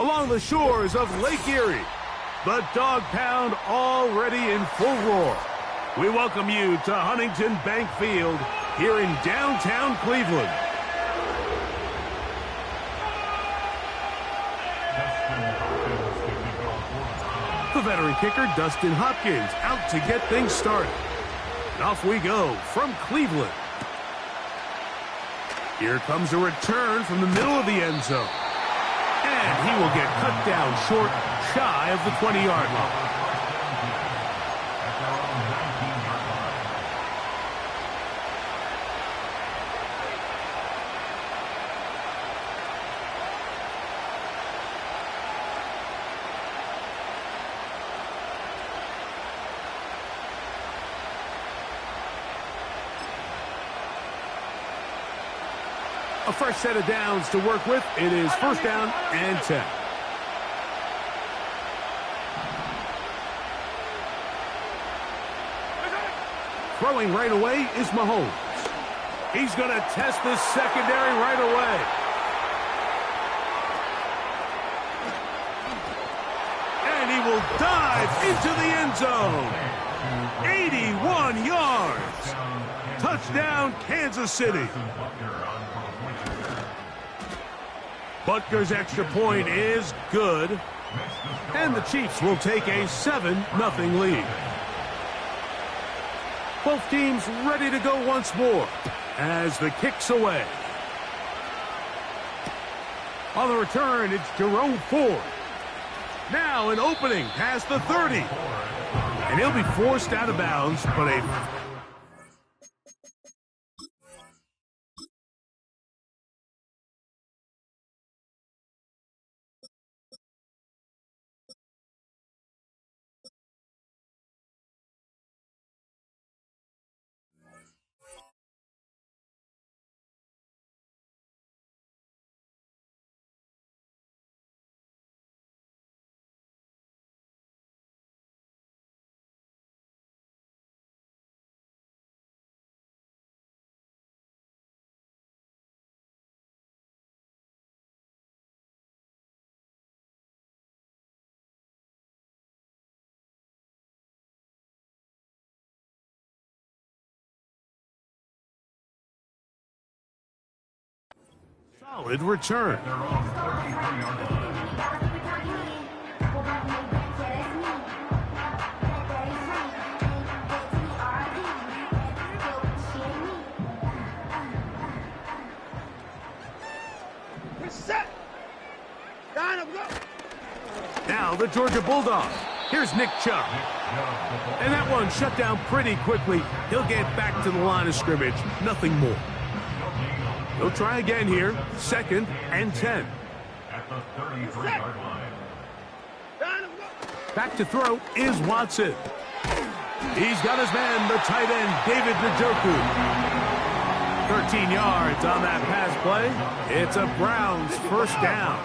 along the shores of Lake Erie. The Dog Pound already in full roar. We welcome you to Huntington Bank Field here in downtown Cleveland. The veteran kicker, Dustin Hopkins, out to get things started. And off we go from Cleveland. Here comes a return from the middle of the end zone. And he will get cut down short, shy of the 20-yard line. A fresh set of downs to work with. It is first down and 10. Throwing right away is Mahomes. He's going to test the secondary right away. And he will dive into the end zone. 81 yards. Touchdown, Kansas City. Butker's extra point is good. And the Chiefs will take a 7-0 lead. Both teams ready to go once more as the kick's away. On the return, it's Jerome Ford. Now an opening past the 30. And he'll be forced out of bounds, but a... solid return. Now the Georgia Bulldogs. Here's Nick Chubb. And that one shut down pretty quickly. He'll get back to the line of scrimmage. Nothing more. He'll try again here. 2nd and 10. At the 33-yard line. Back to throw is Watson. He's got his man, the tight end, David Njoku. 13 yards on that pass play. It's a Browns first down.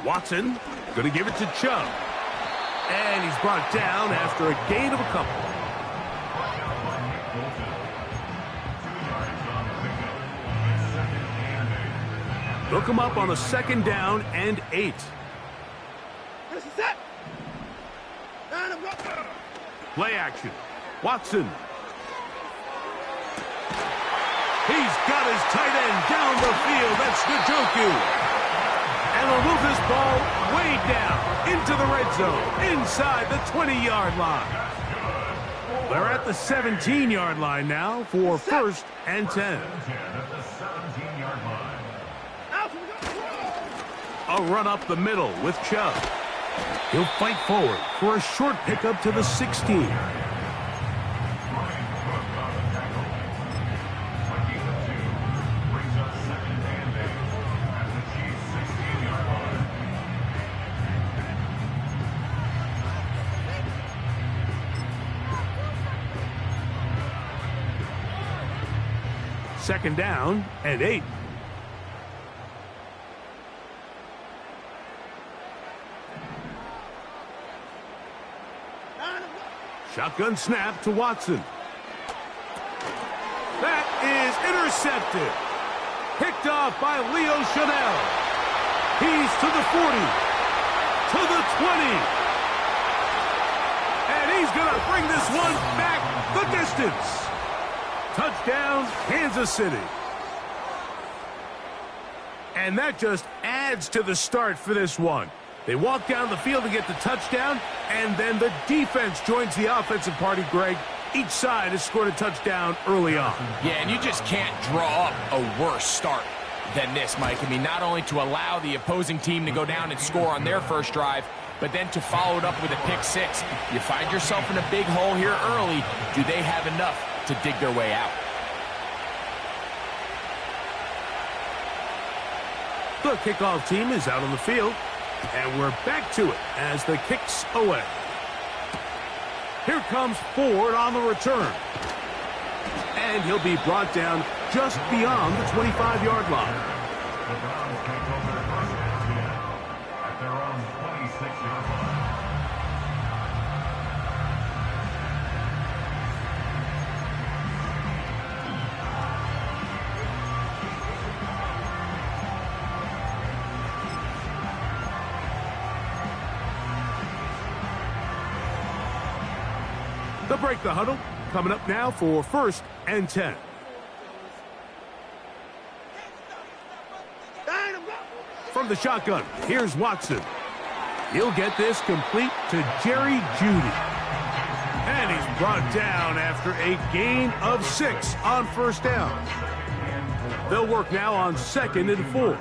Watson going to give it to Chubb. And he's brought down after a gain of a couple. Look him up on a 2nd down and 8. Play action. Watson. He's got his tight end down the field. That's Njoku. And they'll move this ball way down into the red zone, inside the 20-yard line. They're at the 17-yard line now for 1st and 10. A run up the middle with Chubb. He'll fight forward for a short pickup to the 16. Second down and 8. Shotgun snap to Watson. That is intercepted. Picked off by Leo Chanel. He's to the 40, to the 20. And he's going to bring this one back the distance. Touchdown, Kansas City. And that just adds to the start for this one. They walk down the field to get the touchdown, and then the defense joins the offensive party, Greg. Each side has scored a touchdown early on. Yeah, and you just can't draw up a worse start than this, Mike. I mean, not only to allow the opposing team to go down and score on their first drive, but then to follow it up with a pick six. You find yourself in a big hole here early. Do they have enough to dig their way out? The kickoff team is out on the field, and we're back to it as the kick's away. Here comes Ford on the return. And he'll be brought down just beyond the 25-yard line. The Browns take over the first down at their own 26-yard line. They'll break the huddle. Coming up now for 1st and 10. From the shotgun, here's Watson. He'll get this complete to Jerry Jeudy. And he's brought down after a gain of 6 on 1st down. They'll work now on 2nd and 4.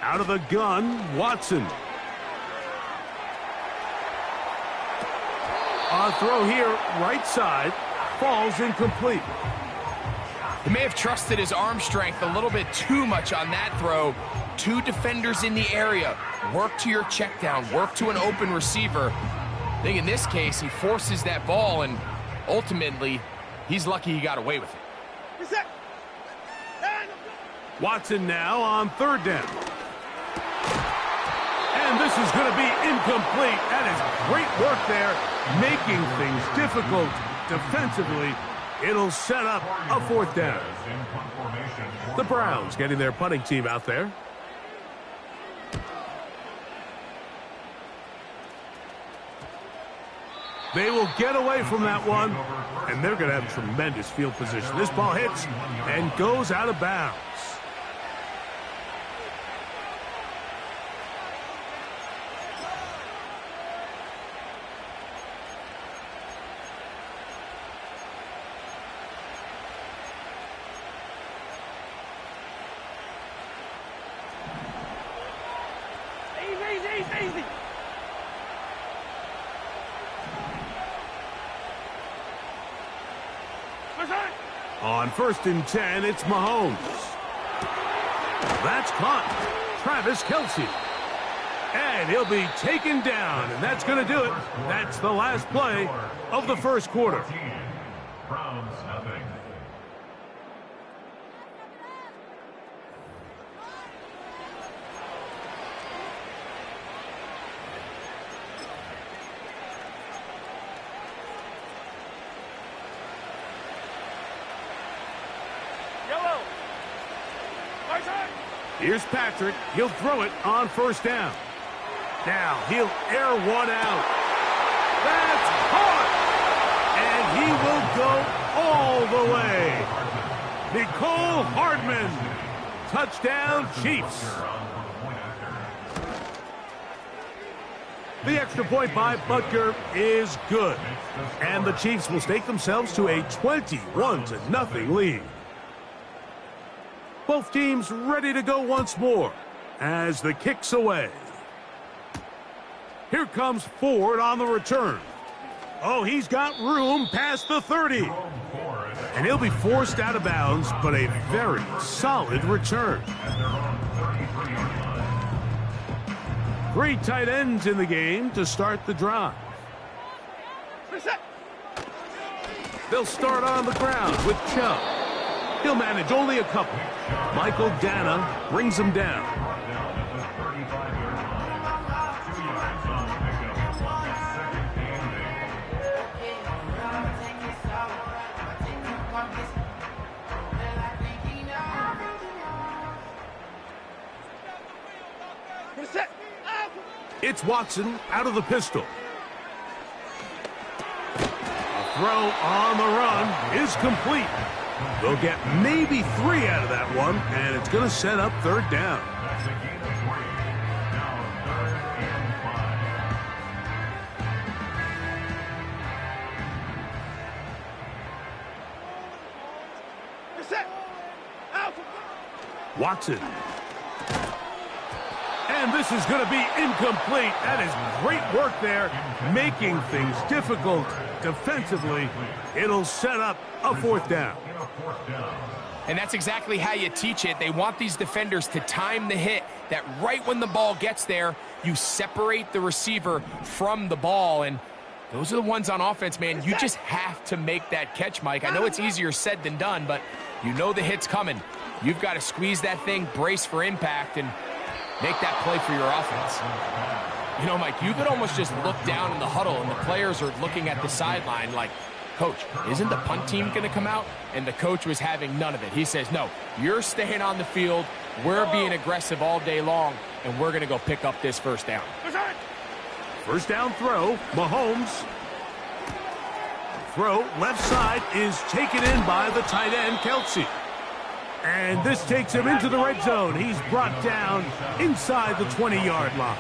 Out of the gun, Watson. On throw here, right side, falls incomplete. He may have trusted his arm strength a little bit too much on that throw. 2 defenders in the area. Work to your check down, work to an open receiver. I think in this case, he forces that ball, and ultimately, he's lucky he got away with it. Watson now on 3rd down. And this is going to be incomplete. That is great work there, making things difficult defensively. It'll set up a 4th down. The Browns getting their punting team out there. They will get away from that one, and they're going to have tremendous field position. This ball hits and goes out of bounds. Easy. On 1st and 10, it's Mahomes. That's caught. Travis Kelce. And he'll be taken down, and that's going to do it. That's the last play of the 1st quarter. Browns nothing. Here's Patrick. He'll throw it on 1st down. Now he'll air one out. That's caught! And he will go all the way. Nicole Hardman. Touchdown, Chiefs. The extra point by Butker is good. And the Chiefs will stake themselves to a 21-0 lead. Both teams ready to go once more as the kick's away. Here comes Ford on the return. Oh, he's got room past the 30. And he'll be forced out of bounds, but a very solid return. 3 tight ends in the game to start the drive. They'll start on the ground with Chubb. He'll manage only a couple. Michael Dana brings him down. It's Watson out of the pistol. A throw on the run is complete. They'll get maybe 3 out of that one, and it's going to set up 3rd down. That's a gain of 3. Now 3rd and 5. You're set. Out. Watson. And this is going to be incomplete. That is great work there, making things difficult defensively. It'll set up a 4th down. And that's exactly how you teach it. They want these defenders to time the hit, that right when the ball gets there, you separate the receiver from the ball. And those are the ones on offense, man. You just have to make that catch, Mike. I know it's easier said than done, but you know the hit's coming. You've got to squeeze that thing, brace for impact, and make that play for your offense. You know, Mike, you could almost just look down in the huddle, and the players are looking at the sideline like, Coach, isn't the punt team going to come out? And the coach was having none of it. He says, no, you're staying on the field. We're being aggressive all day long, and we're going to go pick up this 1st down. 1st down throw, Mahomes. Throw left side is taken in by the tight end, Kelsey. And this takes him into the red zone. He's brought down inside the 20-yard line. A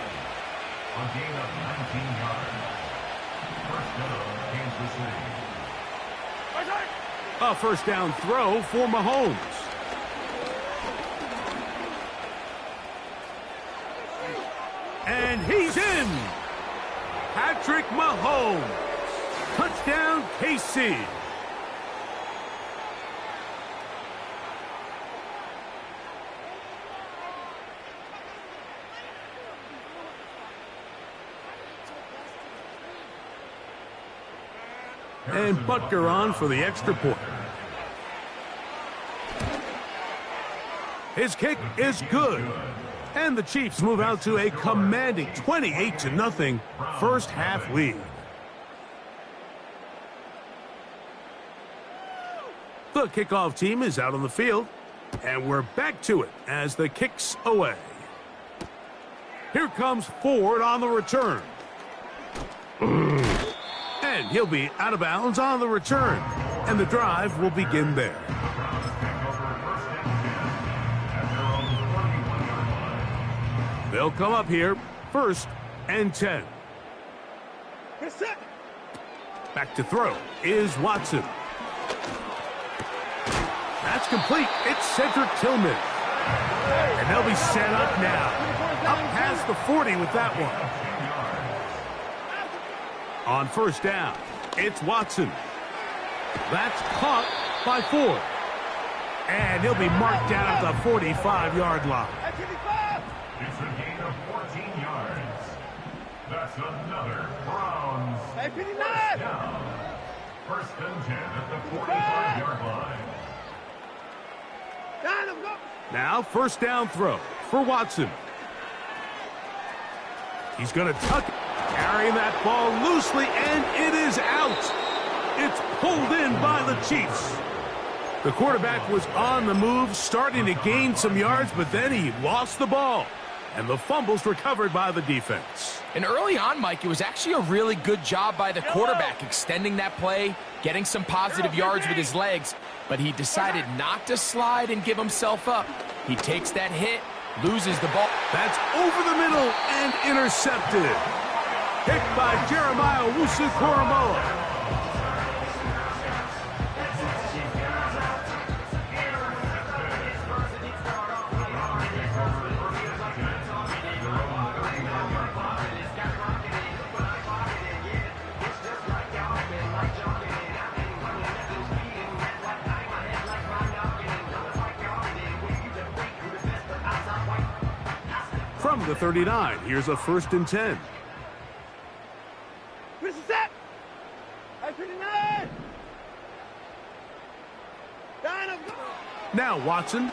gain of 19 yards. 1st down, Kansas City. A 1st down throw for Mahomes. And he's in. Patrick Mahomes. Touchdown, KC. And Butker on for the extra point. His kick is good. And the Chiefs move out to a commanding 28-0 first half lead. The kickoff team is out on the field. And we're back to it as the kick's away. Here comes Ford on the return. And he'll be out of bounds on the return. And the drive will begin there. They'll come up here, 1st and 10. Back to throw is Watson. That's complete. It's Cedric Tillman. And they'll be set up now. Up past the 40 with that one. On 1st down, it's Watson. That's caught by Ford. And he'll be marked down at the 45-yard line. It's a gain of 14 yards. That's another Browns. First down. 1st and 10 at the 45-yard line. Now 1st down throw for Watson. He's going to tuck it, carrying that ball loosely, and it is out. It's pulled in by the Chiefs. The quarterback was on the move, starting to gain some yards, but then he lost the ball. And the fumble's recovered by the defense. And early on, Mike, it was actually a really good job by the quarterback, extending that play, getting some positive yards with his legs. But he decided not to slide and give himself up. He takes that hit, loses the ball. That's over the middle and intercepted. Picked by Jeremiah Owusu-Koramoah. From the 39, here's a 1st and 10. Where's the set? 39. Now Watson.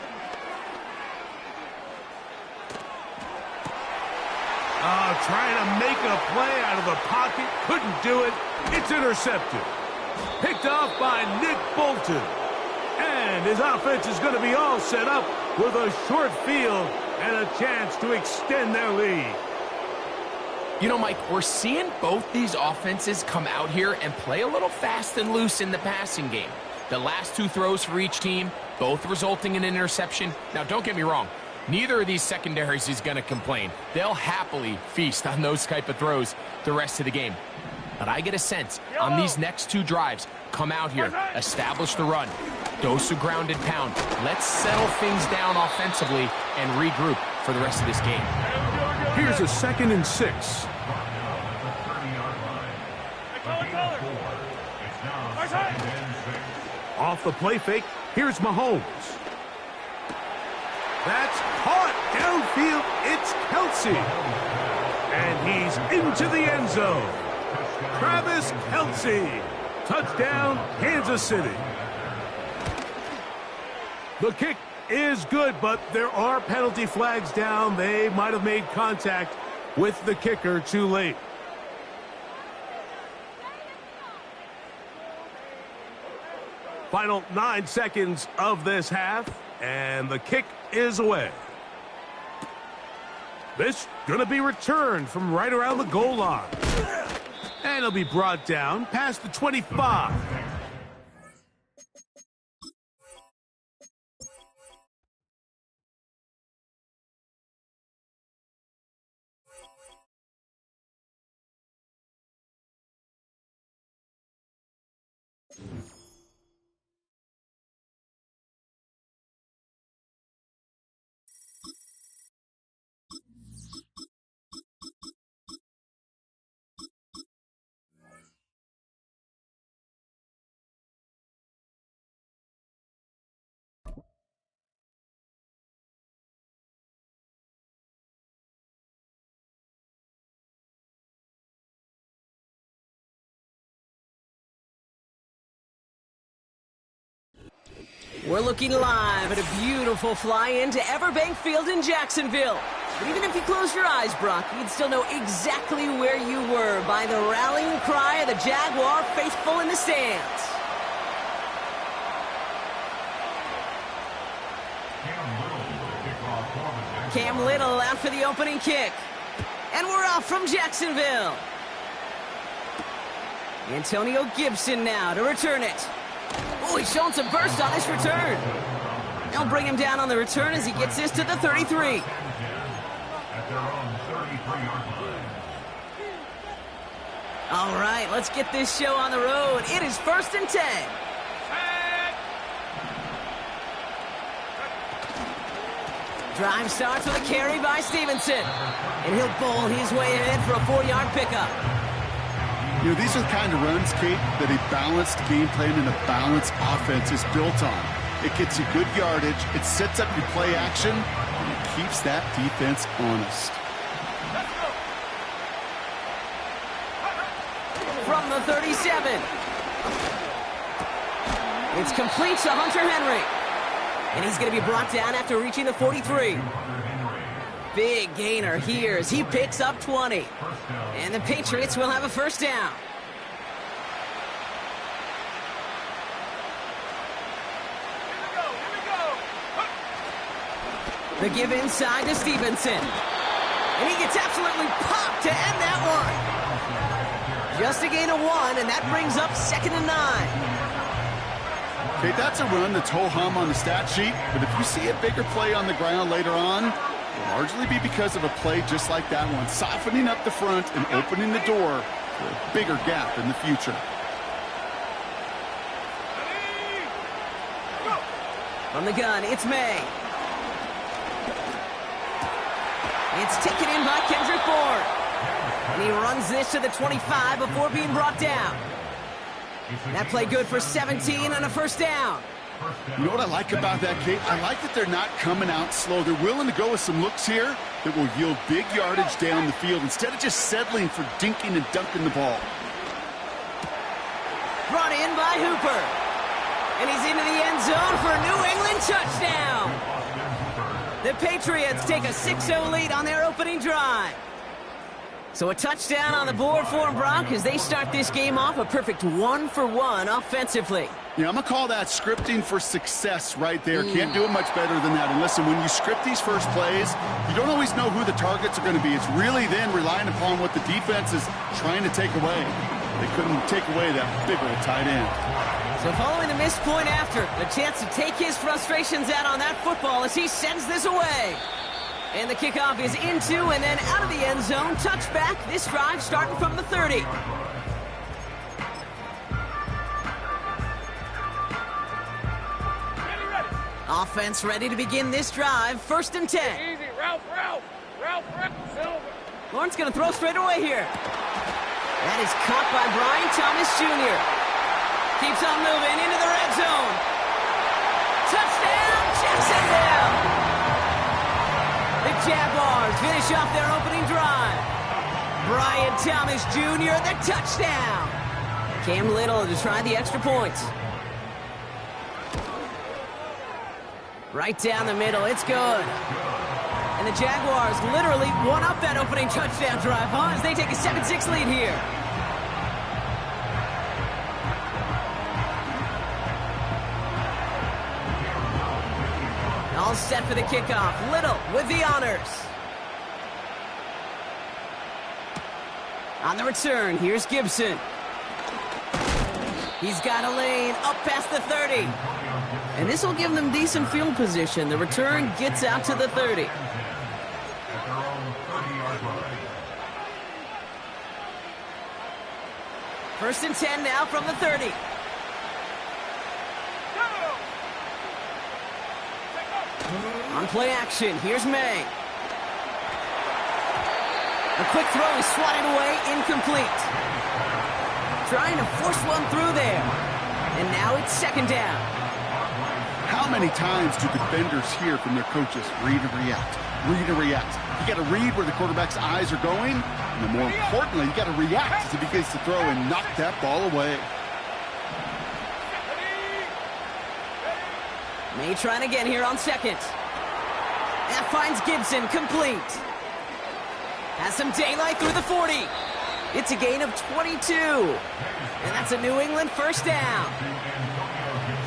Trying to make a play out of the pocket. Couldn't do it. It's intercepted. Picked off by Nick Bolton. And his offense is going to be all set up with a short field and a chance to extend their lead. You know, Mike, we're seeing both these offenses come out here and play a little fast and loose in the passing game. The last 2 throws for each team, both resulting in an interception. Now, don't get me wrong. Neither of these secondaries is going to complain. They'll happily feast on those type of throws the rest of the game. But I get a sense on these next 2 drives, come out here, establish the run, dose of ground and pound. Let's settle things down offensively and regroup for the rest of this game. Here's a 2nd and 6. Off the play fake, here's Mahomes. That's caught downfield. It's Kelsey. And he's into the end zone. Travis Kelsey. Touchdown, Kansas City. The kick is good, but there are penalty flags down. They might have made contact with the kicker too late. Final 9 seconds of this half, and the kick is away. This gonna be returned from right around the goal line. And it'll be brought down past the 25. We're looking live at a beautiful fly-in to Everbank Field in Jacksonville. But even if you close your eyes, Brock, you'd still know exactly where you were by the rallying cry of the Jaguar faithful in the stands. Cam Little out for the opening kick. And we're off from Jacksonville. Antonio Gibson now to return it. Oh, he's showing some burst on this return. They'll bring him down on the return as he gets this to the 33. All right, let's get this show on the road. It is 1st and 10. Drive starts with a carry by Stevenson. And he'll bowl his way ahead for a 4-yard pickup. You know, these are the kind of runs, Kate, that a balanced game plan and a balanced offense is built on. It gets you good yardage, it sets up your play action, and it keeps that defense honest. From the 37. It's complete to Hunter Henry. And he's going to be brought down after reaching the 43. Big gainer here as he picks up 20. And the Patriots will have a 1st down. The give inside to Stevenson. And he gets absolutely popped to end that one. Just a gain of 1, and that brings up 2nd and 9. Okay, that's a run that's ho-hum on the stat sheet, but if you see a bigger play on the ground later on, it'll largely be because of a play just like that one, softening up the front and opening the door for a bigger gap in the future. From the gun, it's May. It's taken in by Kendrick Bourne. And he runs this to the 25 before being brought down. That play good for 17 and a 1st down. You know what I like about that, Kate? I like that they're not coming out slow. They're willing to go with some looks here that will yield big yardage down the field instead of just settling for dinking and dunking the ball. Brought in by Hooper. And he's into the end zone for a New England touchdown. The Patriots take a 6-0 lead on their opening drive. So a touchdown on the board for them, Brock, as they start this game off a perfect 1-for-1 offensively. Yeah, I'm going to call that scripting for success right there. Can't do it much better than that. And listen, when you script these first plays, you don't always know who the targets are going to be. It's really then relying upon what the defense is trying to take away. They couldn't take away that big old tight end. So following the missed point after, the chance to take his frustrations out on that football as he sends this away. And the kickoff is into and then out of the end zone. Touchback, this drive starting from the 30. Offense ready to begin this drive. 1st and 10. Easy, Ralph. Silver. Lawrence going to throw straight away here. That is caught by Brian Thomas Jr. Keeps on moving into the red zone. Touchdown, Jacksonville! The Jaguars finish off their opening drive. Brian Thomas Jr., the touchdown. Cam Little to try the extra points. Right down the middle, it's good. And the Jaguars literally won up that opening touchdown drive, huh? As they take a 7-6 lead here. All set for the kickoff. Little with the honors. On the return, here's Gibson. He's got a lane up past the 30. And this will give them decent field position. The return gets out to the 30. First and 10 now from the 30. On play action, here's May. A quick throw is swatted away, incomplete. Trying to force one through there. And now it's 2nd down. How many times do defenders hear from their coaches, read and react, read and react? You got to read where the quarterback's eyes are going, and then more importantly, you got to react as he begins to throw and knock that ball away. May trying again here on 2nd. That finds Gibson, complete. Has some daylight through the 40. It's a gain of 22. And that's a New England 1st down.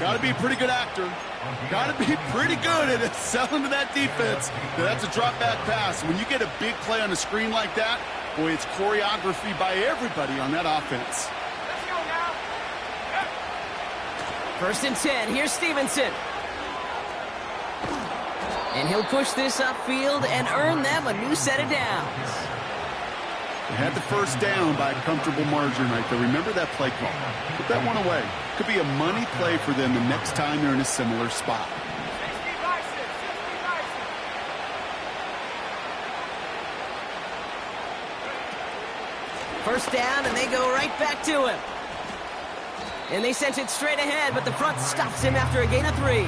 Got to be a pretty good actor. Got to be pretty good at selling to that defense. That's a drop back pass. When you get a big play on the screen like that, boy, it's choreography by everybody on that offense. Let's go now. 1st and 10, here's Stevenson. And he'll push this upfield and earn them a new set of downs. They had the 1st down by a comfortable margin right there. Remember that play call. Put that one away. Could be a money play for them the next time they're in a similar spot. 1st down, and they go right back to him. And they sent it straight ahead, but the front stops him after a gain of 3.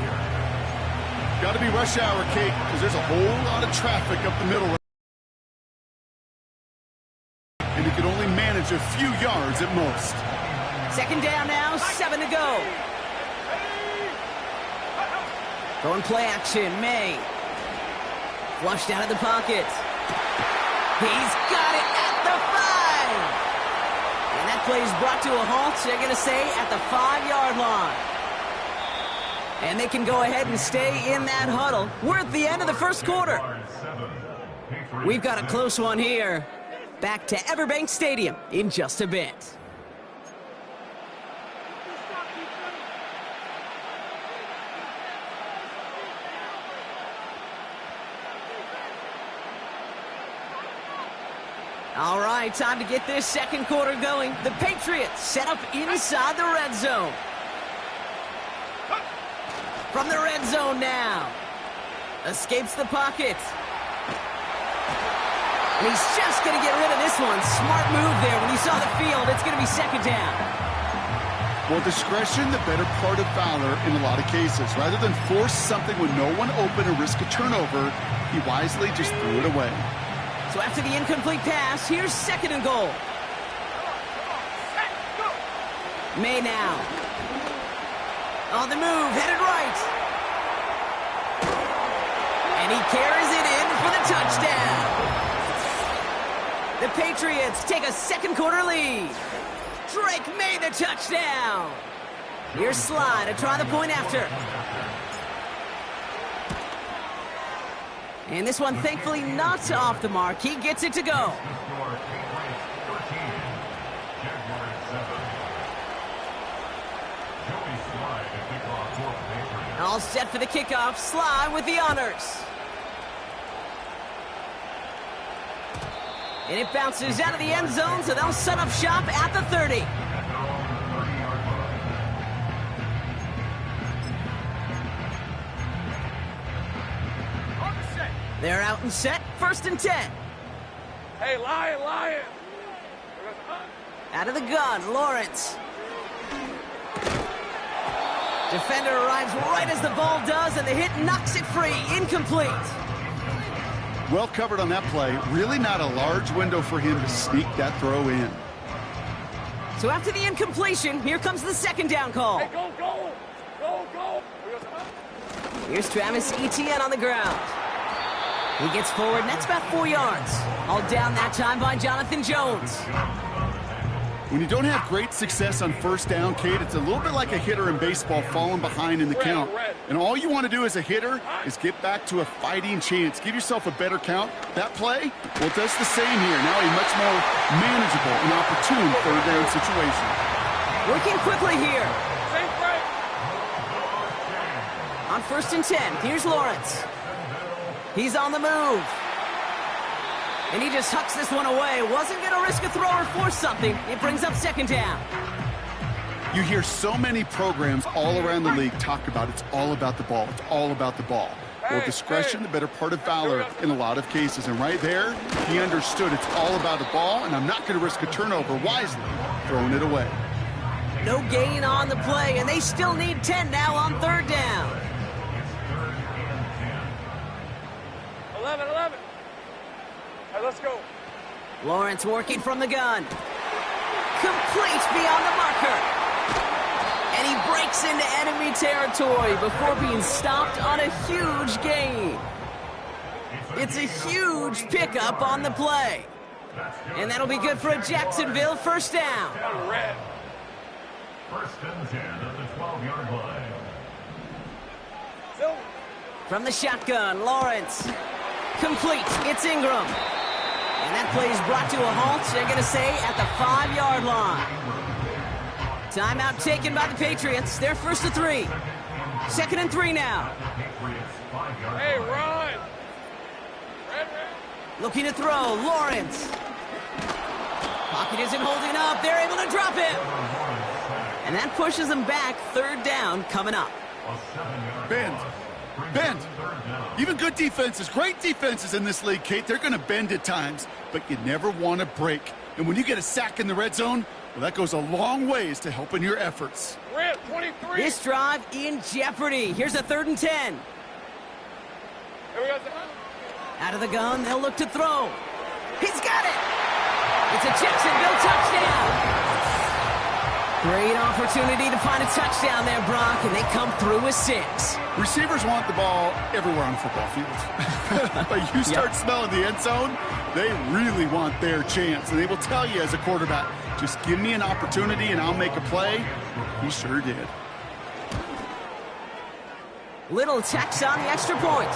Got to be rush hour, Kate, because there's a whole lot of traffic up the middle. And he could only manage a few yards at most. 2nd down now, 7 to go. Going play action, May. Flushed out of the pocket. He's got it at the 5. And that play is brought to a halt, they're going to say, at the 5-yard line. And they can go ahead and stay in that huddle. We're at the end of the 1st quarter. We've got a close one here. Back to Everbank Stadium in just a bit. All right, time to get this 2nd quarter going. The Patriots set up inside the red zone. From the red zone now. Escapes the pocket. And he's just going to get rid of this one. Smart move there. When he saw the field, it's going to be 2nd down. Well, discretion, the better part of valor in a lot of cases. Rather than force something with no one open and risk a turnover, he wisely just threw it away. So after the incomplete pass, here's 2nd and goal. May now. On the move, headed right. And he carries it in for the touchdown. The Patriots take a second quarter lead. Drake made the touchdown. Here's Sly to try the point after. And this one thankfully not off the mark. He gets it to go. All set for the kickoff. Sly with the honors. And it bounces out of the end zone, so they'll set up shop at the 30. They're out and set. 1st and 10. Hey, Lion. Out of the gun, Lawrence. Defender arrives right as the ball does, and the hit knocks it free. Incomplete. Well covered on that play. Really not a large window for him to sneak that throw in. So after the incompletion, here comes the 2nd down call. Hey, go. Here's Travis Etienne on the ground. He gets forward, and that's about 4 yards. All down that time by Jonathan Jones. When you don't have great success on 1st down, Kate, it's a little bit like a hitter in baseball falling behind in the count. And all you want to do as a hitter is get back to a fighting chance. Give yourself a better count. That play, well, it does the same here. Now a much more manageable and opportune 3rd down situation. Working quickly here. Same break. On 1st and 10, here's Lawrence. He's on the move. And he just hucks this one away. Wasn't going to risk a throw or force something. It brings up 2nd down. You hear so many programs all around the league talk about it's all about the ball. It's all about the ball. Well, discretion, the better part of valor in a lot of cases. And right there, he understood it's all about the ball, and I'm not going to risk a turnover wisely, throwing it away. No gain on the play, and they still need 10 now on 3rd down. 11. Hey, let's go. Lawrence working from the gun. Complete beyond the marker. And he breaks into enemy territory before being stopped on a huge gain. It's a huge pickup on the play. And that'll be good for a Jacksonville 1st down. 1st and 10 at the 12-yard line. From the shotgun, Lawrence. Complete. It's Ingram. And that play is brought to a halt, they're going to say, at the 5-yard line. Timeout taken by the Patriots. They're 1st to 3. 2nd and 3 now. Hey, run. Red. Looking to throw, Lawrence. Pocket isn't holding up. They're able to drop it. And that pushes them back. 3rd down coming up. Bend. Even good defenses, great defenses in this league, Kate, they're going to bend at times, but you never want to break. And when you get a sack in the red zone, well, that goes a long ways to helping your efforts. Red, 23. This drive in jeopardy. Here's a 3rd and 10. Here we go. Out of the gun, they'll look to throw. He's got it. It's a Jacksonville touchdown. Great opportunity to find a touchdown there, Brock, and they come through with 6. Receivers want the ball everywhere on the football field. But you start smelling the end zone, they really want their chance. And they will tell you as a quarterback, just give me an opportunity and I'll make a play. He sure did. Little tacks on the extra point.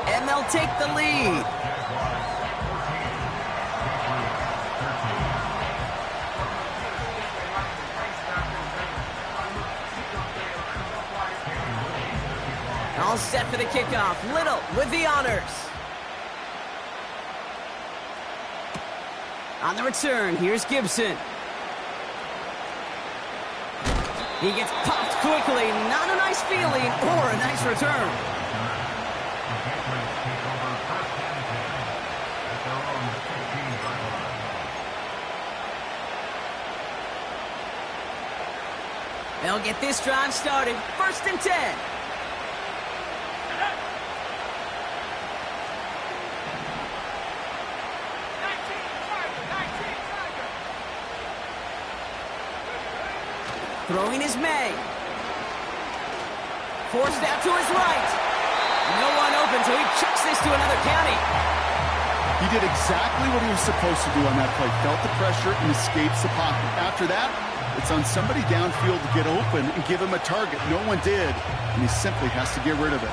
And they'll take the lead. All set for the kickoff. Little with the honors. On the return, here's Gibson. He gets popped quickly. Not a nice feeling or a nice return. They'll get this drive started. 1st and 10. Throwing is May. Forced out to his right. No one open, so he chucks this to another county. He did exactly what he was supposed to do on that play. Felt the pressure and escapes the pocket. After that, it's on somebody downfield to get open and give him a target. No one did, and he simply has to get rid of it.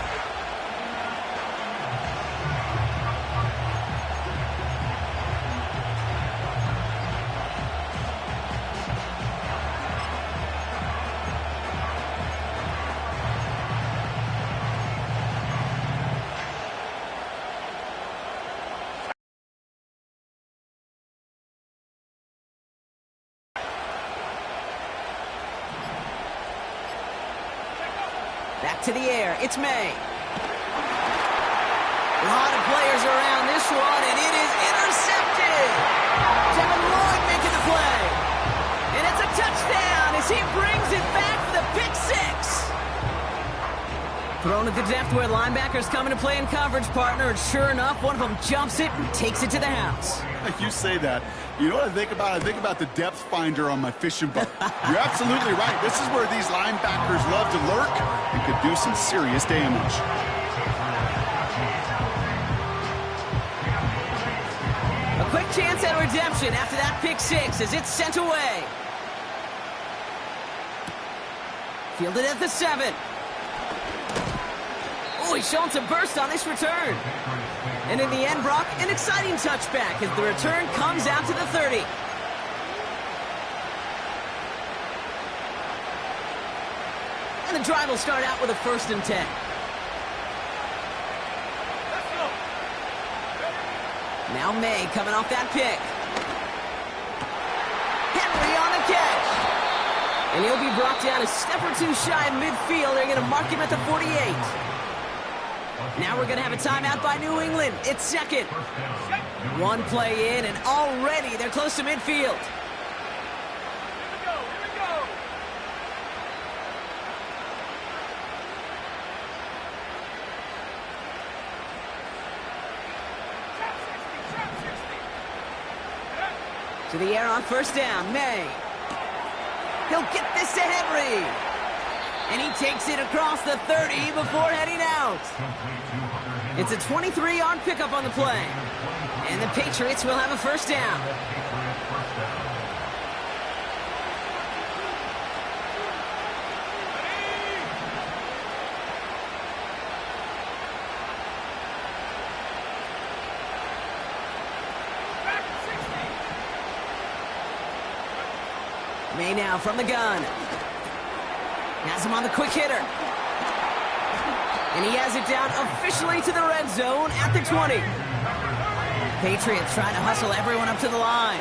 Back to the air. It's May. A lot of players around this one, and it is intercepted. Devin Lloyd making the play. And it's a touchdown as he brings it back for the pick six. Thrown at the depth where linebackers come into play in coverage, partner, and sure enough, one of them jumps it and takes it to the house. You say that. You know what I think about? I think about the depth finder on my fishing boat. You're absolutely right. This is where these linebackers love to lurk and could do some serious damage. A quick chance at redemption after that pick six as it's sent away. Fielded at the 7. Oh, he's showing some burst on this return. And in the end, Brock, an exciting touchback as the return comes out to the 30. And the drive will start out with a 1st and 10. Now May coming off that pick. Henry on the catch. And he'll be brought down a step or two shy of midfield. They're going to mark him at the 48. Now we're going to have a timeout by New England. It's second. One play in, and already they're close to midfield. To the air on 1st down, May. He'll get this to Henry. And he takes it across the 30 before heading out. It's a 23-yard pickup on the play. And the Patriots will have a 1st down. May now from the gun. Has him on the quick hitter. And he has it down officially to the red zone at the 20. Patriots trying to hustle everyone up to the line.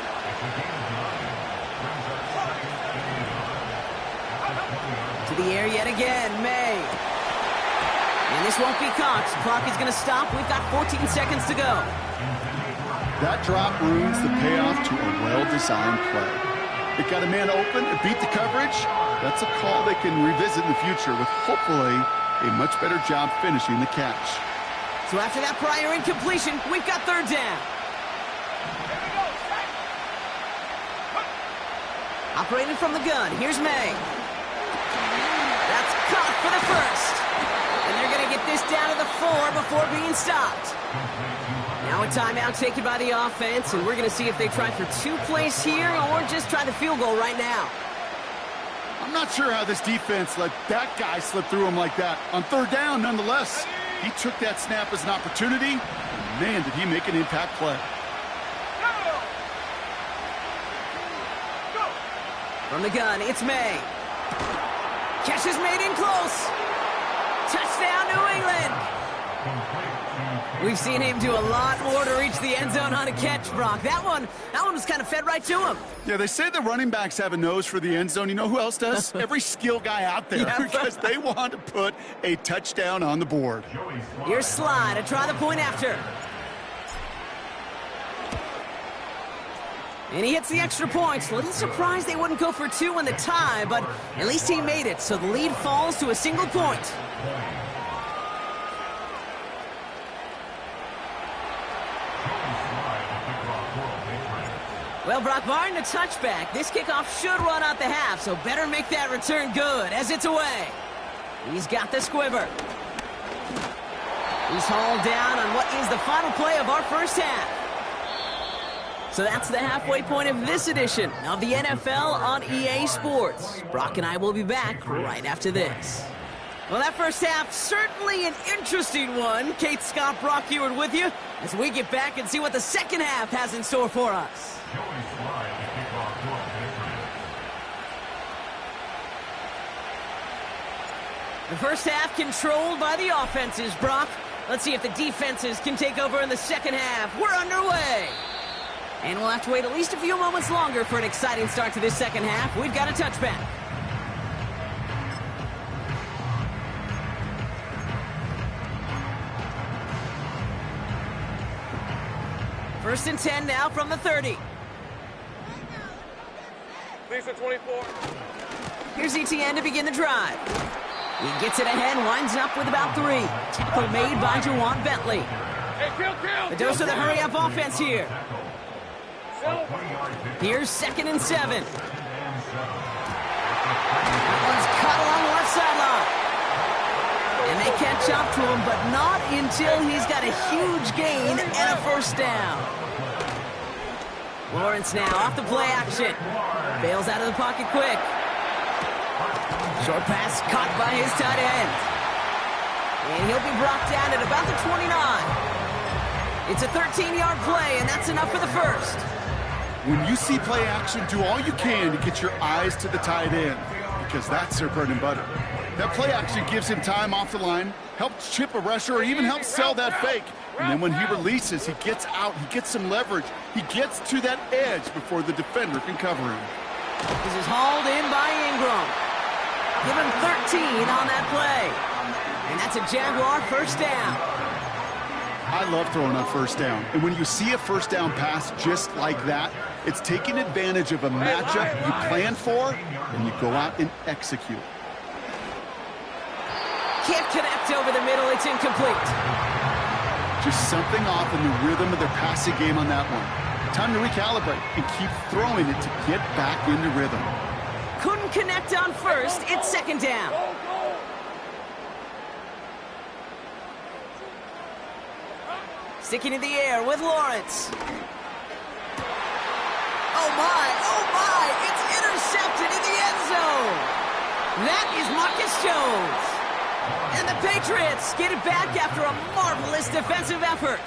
To the air yet again, May. And this won't be caught. Clock is going to stop. We've got 14 seconds to go. That drop ruins the payoff to a well-designed play. It got a man open, it beat the coverage. That's a call they can revisit in the future with hopefully a much better job finishing the catch. So after that prior incompletion, we've got 3rd down. Operating from the gun, here's May. That's caught for the 1st. And they're going to get this down to the 4 before being stopped. Now a timeout taken by the offense, and we're going to see if they try for 2 plays here or just try the field goal right now. I'm not sure how this defense let that guy slip through him like that. On 3rd down, nonetheless, he took that snap as an opportunity. And man, did he make an impact play. From the gun, it's May. Catch is made in close. Touchdown, New England. We've seen him do a lot more to reach the end zone on a catch, Brock. That one was kind of fed right to him. Yeah, they say the running backs have a nose for the end zone. You know who else does? Every skill guy out there, because they want to put a touchdown on the board. Here's Sly to try the point after. And he hits the extra points. A little surprised they wouldn't go for 2 in the tie, but at least he made it, so the lead falls to a single point. Well, Brock, barring the touchback, this kickoff should run out the half, so better make that return good as it's away. He's got the squiver. He's hauled down on what is the final play of our 1st half. So that's the halfway point of this edition of the NFL on EA Sports. Brock and I will be back right after this. Well, that first half, certainly an interesting one. Kate, Scott, Brock Ewart with you as we get back and see what the second half has in store for us. The first half controlled by the offenses, Brock. Let's see if the defenses can take over in the second half. We're underway. And we'll have to wait at least a few moments longer for an exciting start to this second half. We've got a touchback. First and 10 now from the 30. Lisa 24. Here's ETN to begin the drive. He gets it ahead, winds up with about 3. Tackle made by Jawan Bentley. Hey, kill. The dose of the hurry-up offense here. Here's 2nd and 7. That one's cut along the left sideline. And they catch up to him, but not until he's got a huge gain and a first down. Lawrence now off the play action. Bails out of the pocket quick. Short pass caught by his tight end. And he'll be brought down at about the 29. It's a 13-yard play, and that's enough for the first. When you see play action, do all you can to get your eyes to the tight end, because that's their bread and butter. That play action gives him time off the line, helps chip a rusher, or even helps sell that fake. And then when he releases, he gets out, he gets some leverage. He gets to that edge before the defender can cover him. This is hauled in by Ingram. Give him 13 on that play. And that's a Jaguar first down. I love throwing on first down. And when you see a first down pass just like that, it's taking advantage of a matchup you plan for, and you go out and execute. Can't connect over the middle. It's incomplete. Just something off in the rhythm of their passing game on that one. Time to recalibrate and keep throwing it to get back into rhythm. Couldn't connect on first. It's 2nd down. Sticking in the air with Lawrence. Oh my, it's intercepted in the end zone. That is Marcus Jones. And the Patriots get it back after a marvelous defensive effort.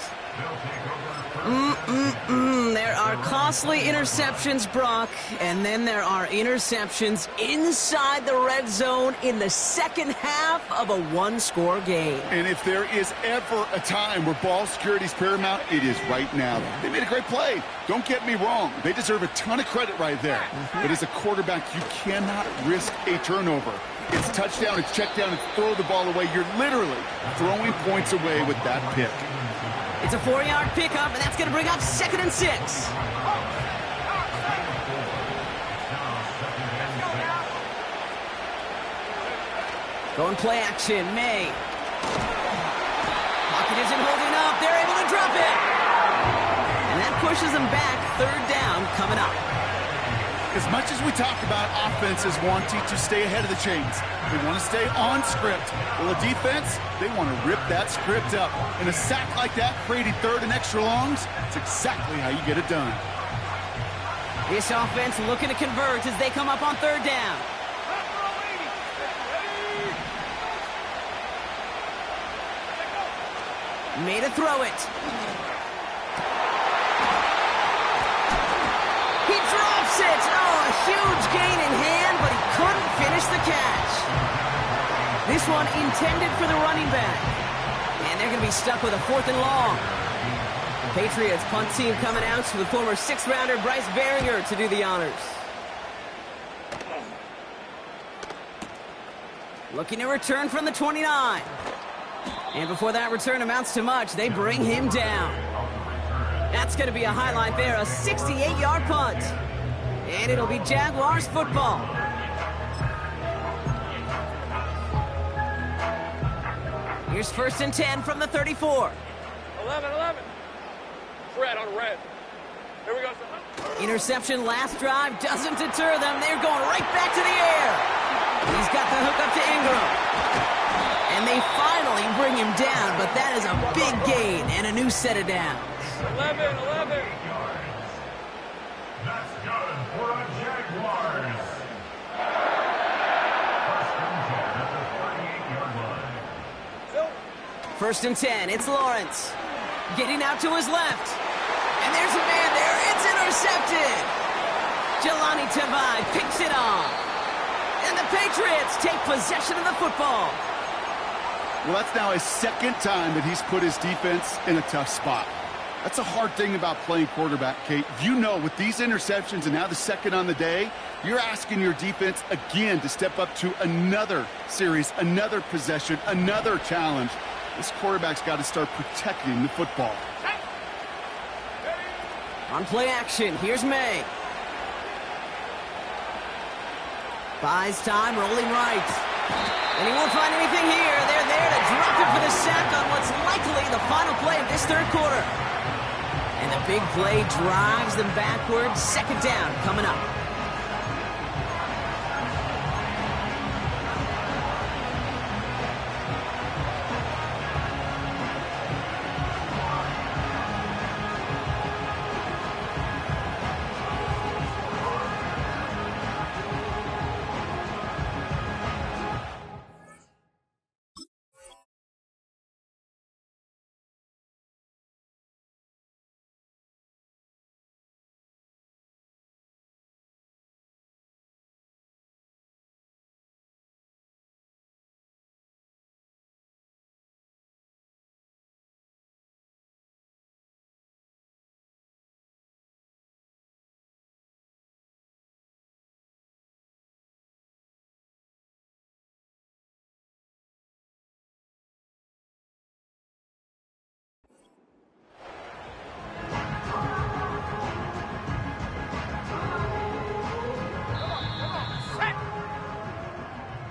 There are costly interceptions, Brock, and then there are interceptions inside the red zone in the second half of a one-score game. And if there is ever a time where ball security is paramount, it is right now. They made a great play. Don't get me wrong. They deserve a ton of credit right there. But as a quarterback, you cannot risk a turnover. It's touchdown, it's check down, it's throw the ball away. You're literally throwing points away with that pick. It's a 4-yard pickup, and that's going to bring up 2nd and 6. Going play action, May. Pocket isn't holding up. They're able to drop it. And that pushes them back. 3rd down coming up. As much as we talk about offenses wanting to stay ahead of the chains, they want to stay on script. Well, the defense, they want to rip that script up. And a sack like that, creating 3rd and extra longs, it's exactly how you get it done. This offense looking to convert as they come up on 3rd down. Made a throw it. He drops it. Oh, a huge gain in hand, but he couldn't finish the catch. This one intended for the running back. And they're going to be stuck with a 4th and long. The Patriots punt team coming out with former 6th-rounder Bryce Baringer to do the honors. Looking to return from the 29. And before that return amounts to much, they bring him down. That's going to be a highlight there, a 68-yard punt. And it'll be Jaguars football. Here's 1st and 10 from the 34. 11. Red on red. Here we go. Interception last drive doesn't deter them. They're going right back to the air. He's got the hook up to Ingram. And they finally bring him down, but that is a big gain and a new set of downs. 11. That's good for a Jaguars. First and 10 at the 38-yard line. First and 10, it's Lawrence. Getting out to his left. And there's a man there. It's intercepted. Jelani Tavai picks it off. And the Patriots take possession of the football. Well, that's now his second time that he's put his defense in a tough spot. That's a hard thing about playing quarterback, Kate. You know, with these interceptions and now the second on the day, you're asking your defense again to step up to another series, another possession, another challenge. This quarterback's got to start protecting the football. On play action, here's May. Buys time, rolling right. And he won't find anything here. They're there to drop it for the sack on what's likely the final play of this third quarter. And the big play drives them backwards. Second down coming up.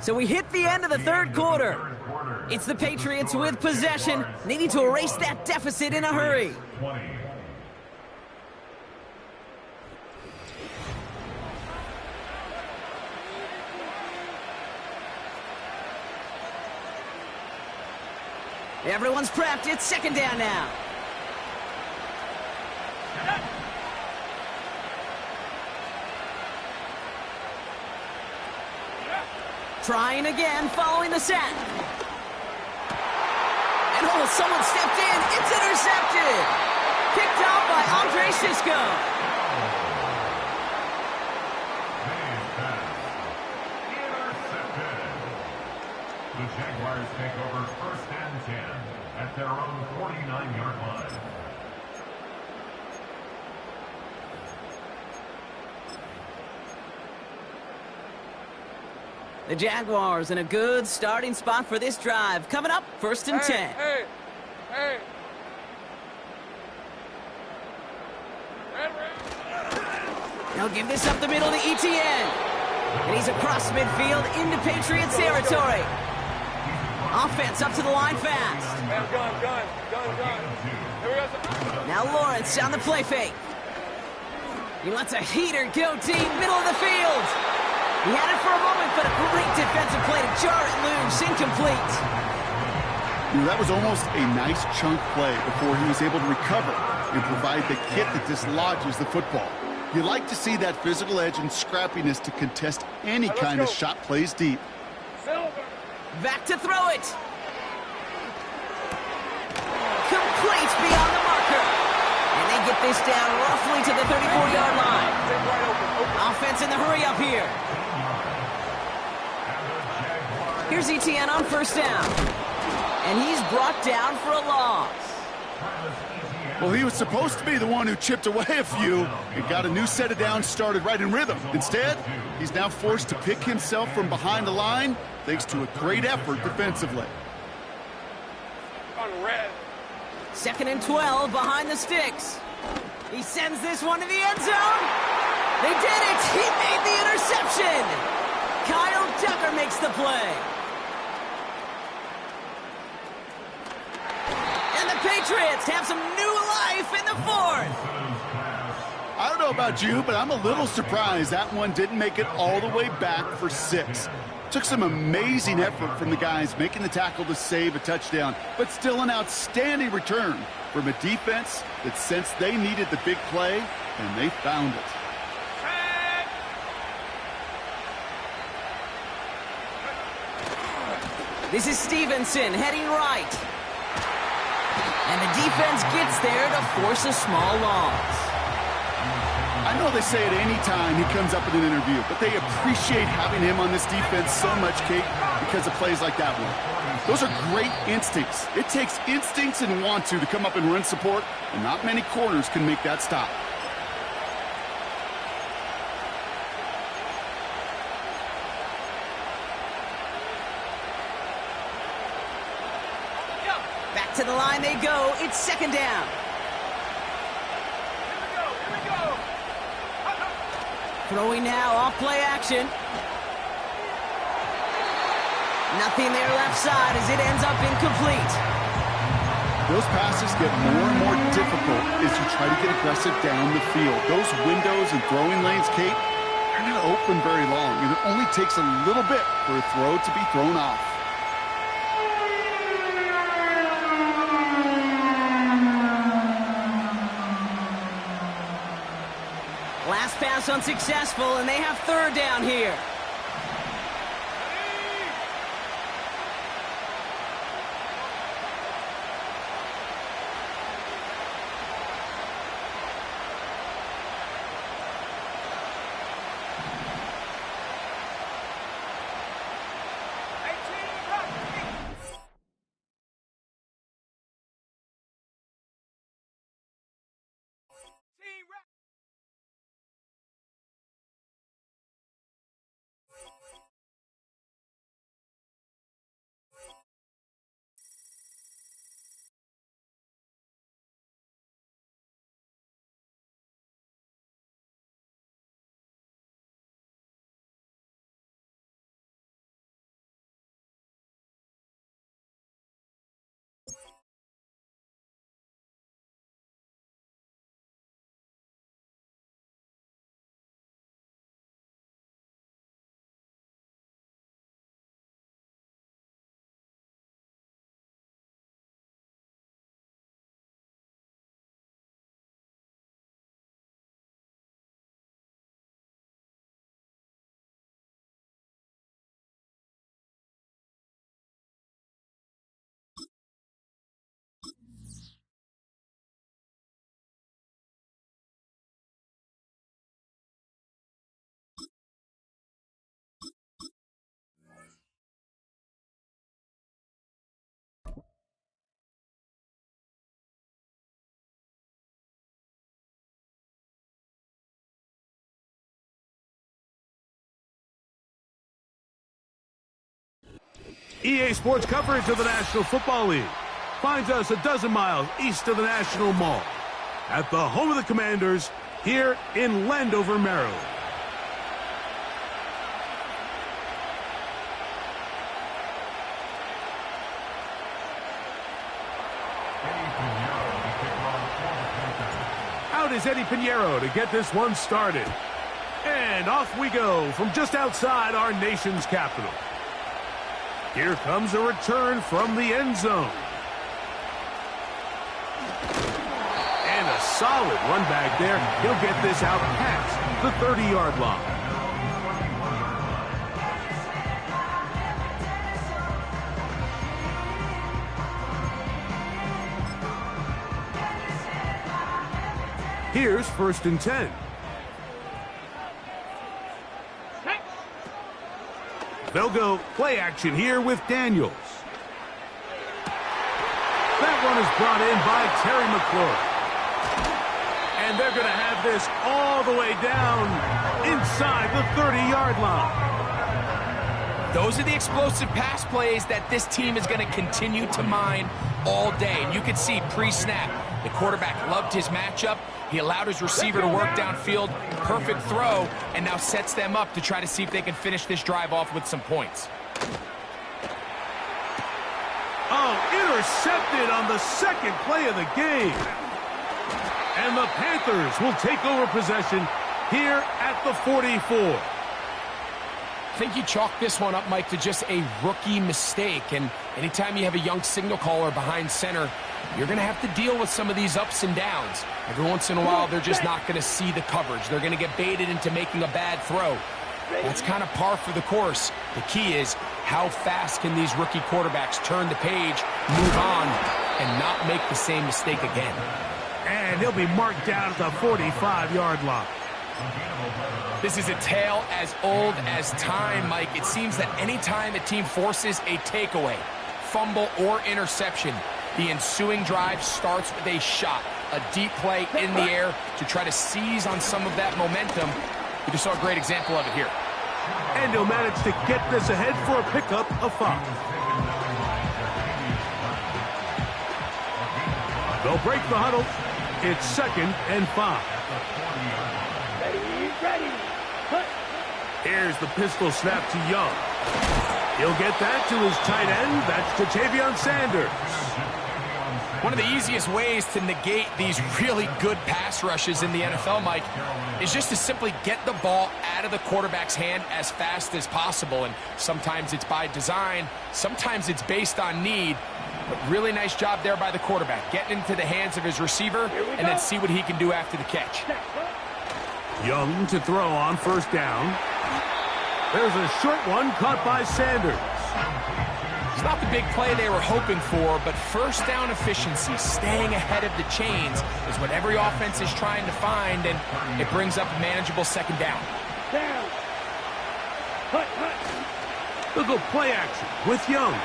So we hit the end of the third quarter. It's the Patriots with possession, needing to erase that deficit in a hurry. Everyone's prepped. It's second down now. Trying again, following the sack. And someone stepped in. It's intercepted. Picked off by Andre Sisco. Intercepted. The Jaguars take over first and 10 at their own 49-yard line. The Jaguars in a good starting spot for this drive. Coming up, first and 10. Hey. They'll give this up the middle to Etienne. And he's across midfield into Patriots territory. Offense up to the line fast. Gun. Here we go. Now Lawrence on the play fake. He lets a heater go deep, middle of the field. He had it for a moment, but a great defensive play to jar it loose, incomplete. That was almost a nice chunk play before he was able to recover and provide the hit that dislodges the football. You like to see that physical edge and scrappiness to contest any kind of shot plays deep. Back to throw it. Complete beyond the marker. And they get this down roughly to the 34-yard line. Offense in the hurry up here. Here's Etienne on first down. And he's brought down for a loss. Well, he was supposed to be the one who chipped away a few and got a new set of downs started right in rhythm. Instead, he's now forced to pick himself from behind the line thanks to a great effort defensively. On red. Second and 12 behind the sticks. He sends this one to the end zone. They did it. He made the interception. Kyle Tucker makes the play. And the Patriots have some new life in the fourth. I don't know about you, but I'm a little surprised that one didn't make it all the way back for 6. Took some amazing effort from the guys making the tackle to save a touchdown, but still an outstanding return from a defense that sensed they needed the big play, and they found it. This is Stevenson heading right. And the defense gets there to force a small loss. I know they say it any time he comes up in an interview, but they appreciate having him on this defense so much, Kate, because of plays like that one. Those are great instincts. It takes instincts and want to come up and run support, and not many corners can make that stop. Back to the line they go. It's second down. Throwing now, off play action. Nothing there left side as it ends up incomplete. Those passes get more and more difficult as you try to get aggressive down the field. Those windows and throwing lanes, Kate, they're not open very long, and it only takes a little bit for a throw to be thrown off. Last pass unsuccessful, and they have third down here. EA Sports coverage of the National Football League finds us a dozen miles east of the National Mall at the home of the Commanders here in Landover, Maryland. Out is Eddie Pinheiro to get this one started. And off we go from just outside our nation's capital. Here comes a return from the end zone. And a solid run back there. He'll get this out past the 30-yard line. Here's 1st and 10. They'll go play action here with Daniels. That one is brought in by Terry McLaurin. And they're going to have this all the way down inside the 30-yard line. Those are the explosive pass plays that this team is going to continue to mine all day. And you can see pre-snap, the quarterback loved his matchup. He allowed his receiver to work downfield, perfect throw, and now sets them up to try to see if they can finish this drive off with some points. Oh, intercepted on the second play of the game. And the Panthers will take over possession here at the 44. I think you chalk this one up, Mike, to just a rookie mistake. And anytime you have a young signal caller behind center, you're going to have to deal with some of these ups and downs. Every once in a while, they're just not going to see the coverage. They're going to get baited into making a bad throw. That's kind of par for the course. The key is how fast can these rookie quarterbacks turn the page, move on, and not make the same mistake again. And he'll be marked down at the 45-yard line. This is a tale as old as time, Mike. It seems that any time a team forces a takeaway, fumble, or interception, the ensuing drive starts with a shot, a deep play in the air to try to seize on some of that momentum. We just saw a great example of it here. And he'll manage to get this ahead for a pickup of 5. They'll break the huddle. It's 2nd and 5. Ready. Here's the pistol snap to Young. He'll get that to his tight end. That's to Tavion Sanders. One of the easiest ways to negate these really good pass rushes in the NFL, Mike, is just to simply get the ball out of the quarterback's hand as fast as possible. And sometimes it's by design, sometimes it's based on need. But really nice job there by the quarterback, getting into the hands of his receiver and then see what he can do after the catch. Young to throw on 1st down. There's a short one caught by Sanders. It's not the big play they were hoping for, but 1st down efficiency, staying ahead of the chains, is what every offense is trying to find, and it brings up a manageable 2nd down. They'll go play action with Young.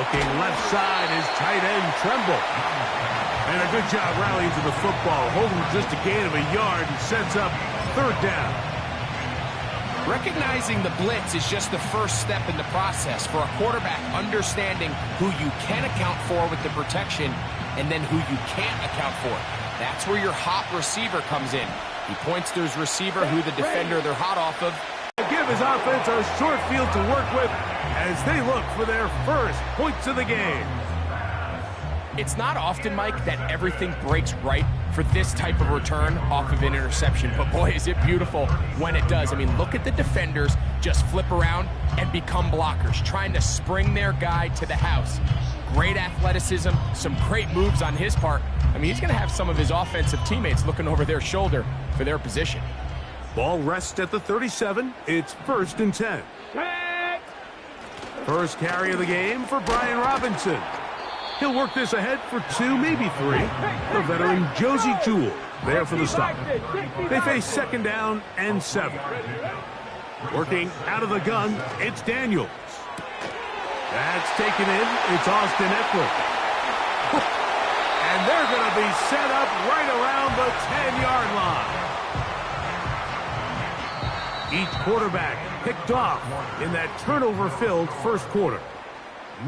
Looking left side is tight end Tremble. And a good job rallying to the football, holding just a gain of a yard and sets up 3rd down. Recognizing the blitz is just the first step in the process for a quarterback, understanding who you can account for with the protection and then who you can't account for. That's where your hot receiver comes in. He points to his receiver, who the defender they're hot off of. Give his offense a short field to work with as they look for their first points of the game. It's not often, Mike, that everything breaks right for this type of return off of an interception. But boy, is it beautiful when it does. I mean, look at the defenders just flip around and become blockers, trying to spring their guy to the house. Great athleticism, some great moves on his part. I mean, he's going to have some of his offensive teammates looking over their shoulder for their position. Ball rests at the 37. It's 1st and 10. First carry of the game for Brian Robinson. He'll work this ahead for 2, maybe 3. The veteran Josie Jewell there for the stop. They face 2nd down and 7. Working out of the gun, it's Daniels. That's taken in. It's Austin Eckler. And they're going to be set up right around the 10-yard line. Each quarterback picked off in that turnover-filled 1st quarter.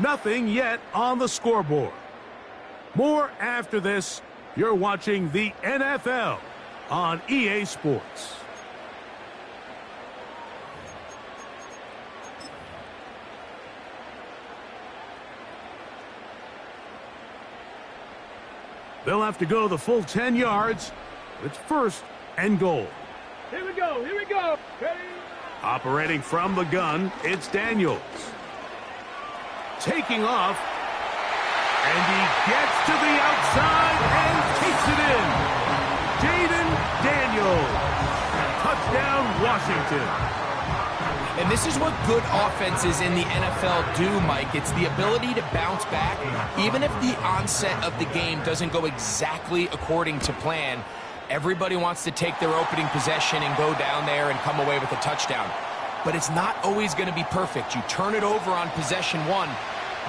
Nothing yet on the scoreboard. More after this. You're watching the NFL on EA Sports. They'll have to go the full 10 yards. It's 1st and goal. Here we go. Ready? Operating from the gun, it's Daniels. Taking off, and he gets to the outside and takes it in. Jaden Daniels. Touchdown, Washington. And this is what good offenses in the NFL do, Mike. It's the ability to bounce back, even if the onset of the game doesn't go exactly according to plan. Everybody wants to take their opening possession and go down there and come away with a touchdown. But it's not always going to be perfect. You turn it over on possession 1.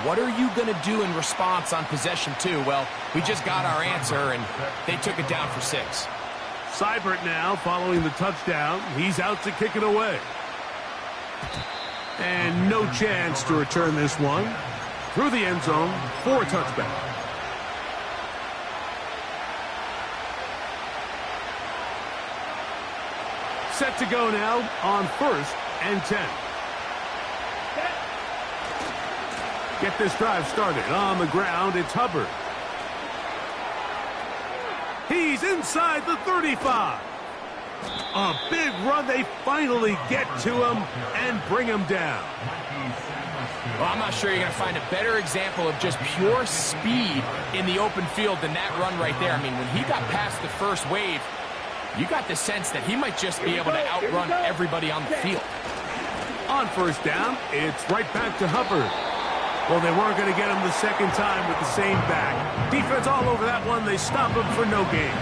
What are you going to do in response on possession 2? Well, we just got our answer, and they took it down for 6. Seibert now following the touchdown. He's out to kick it away. And no chance to return this one. Through the end zone for a touchback. Set to go now on 1st and 10. Get this drive started. On the ground, it's Hubbard. He's inside the 35. A big run. They finally get to him and bring him down. Well, I'm not sure you're going to find a better example of just pure speed in the open field than that run right there. I mean, when he got past the first wave, You got the sense that he might just be able to outrun everybody on the field. On first down, it's right back to Hubbard. Well, they weren't going to get him the second time with the same back. Defense all over that one. They stop him for no gain.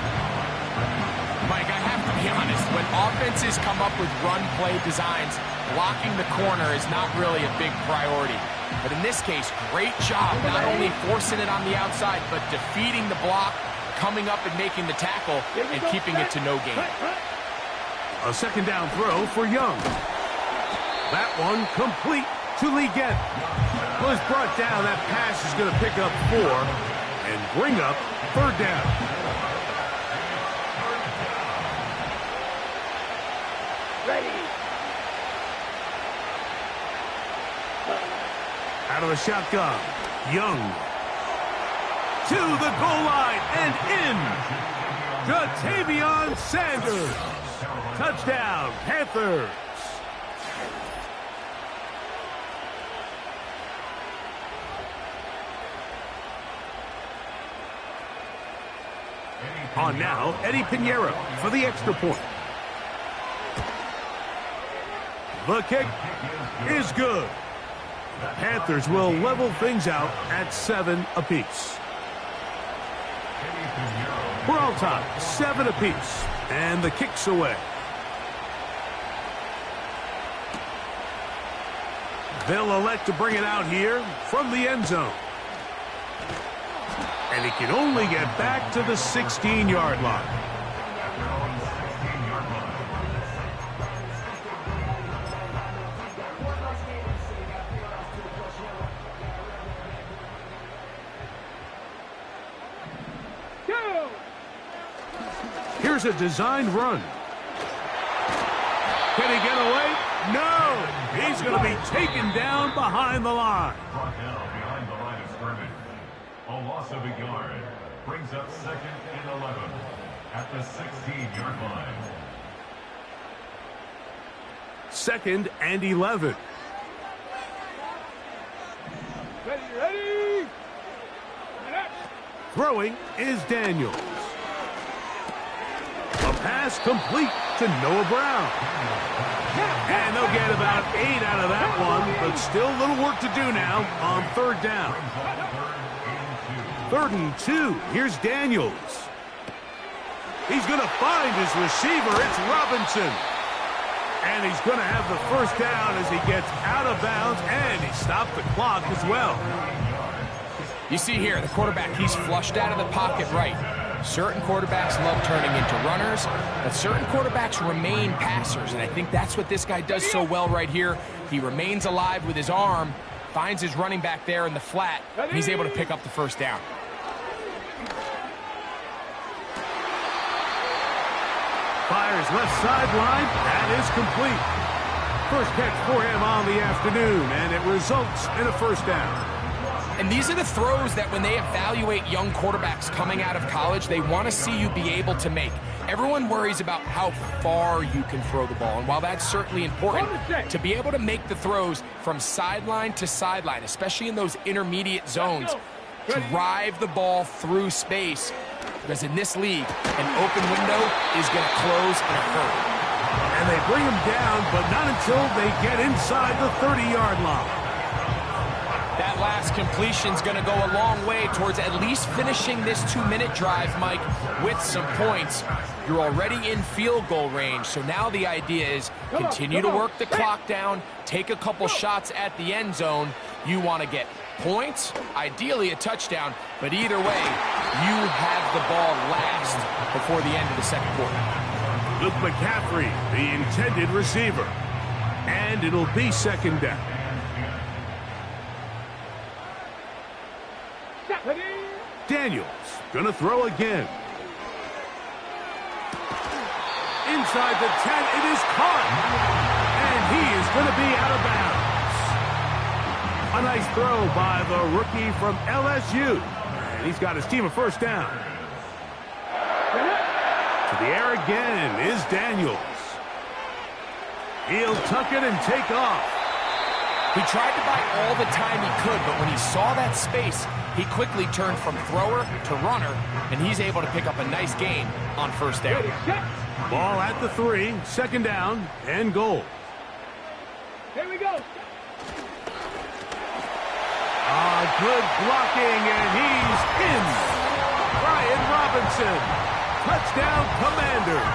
Mike, I have to be honest. When offenses come up with run play designs, blocking the corner is not really a big priority. But in this case, great job not only forcing it on the outside, but defeating the block, coming up and making the tackle, and keeping it to no gain. A second down throw for Young. That one complete to Leggett. Well, it's brought down. That pass is going to pick up 4 and bring up third down. Ready. Out of the shotgun, Young to the goal line and in. Jatavion Sanders. Touchdown, Panthers. On now, Eddie Pinheiro for the extra point. The kick is good. The Panthers will level things out at 7 apiece. We're all tied, 7 apiece, and the kick's away. They'll elect to bring it out here from the end zone. And he can only get back to the 16-yard line. Here's a designed run. Can he get away? No! He's going to be taken down behind the line. Brought down behind the line of scrimmage. A loss of a yard brings up 2nd and 11 at the 16-yard line. 2nd and 11. Ready. Throwing is Daniels. A pass complete to Noah Brown. And they'll get about 8 out of that one, but still a little work to do now on third down. 3rd and 2. Here's Daniels. He's going to find his receiver. It's Robinson. And he's going to have the first down as he gets out of bounds, and he stopped the clock as well. You see here, the quarterback, he's flushed out of the pocket right. Certain quarterbacks love turning into runners, but certain quarterbacks remain passers, and I think that's what this guy does so well right here. He remains alive with his arm, finds his running back there in the flat, and he's able to pick up the first down. Fires left sideline. That is complete. First catch for him on the afternoon, and it results in a first down. And these are the throws that when they evaluate young quarterbacks coming out of college, they want to see you be able to make. Everyone worries about how far you can throw the ball, and while that's certainly important, to be able to make the throws from sideline to sideline, especially in those intermediate zones, drive the ball through space, because in this league, an open window is going to close in a hurry. And they bring him down, but not until they get inside the 30-yard line. That last completion's going to go a long way towards at least finishing this 2-minute drive, Mike, with some points. You're already in field goal range, so now the idea is continue to work the clock down, take a couple shots at the end zone. You want to get points, ideally a touchdown, but either way, you have the ball last before the end of the second quarter. Luke McCaffrey, the intended receiver. And it'll be second down. Daniels gonna throw again. Inside the 10, it is caught. And he is gonna be out of bounds. A nice throw by the rookie from LSU. And he's got his team a first down. To the air again is Daniels. He'll tuck it and take off. He tried to buy all the time he could, but when he saw that space, he quickly turned from thrower to runner, and he's able to pick up a nice gain on first down. Ball at the 3, second down, and goal. Here we go. Good blocking, and he's in. Brian Robinson. Touchdown, Commanders.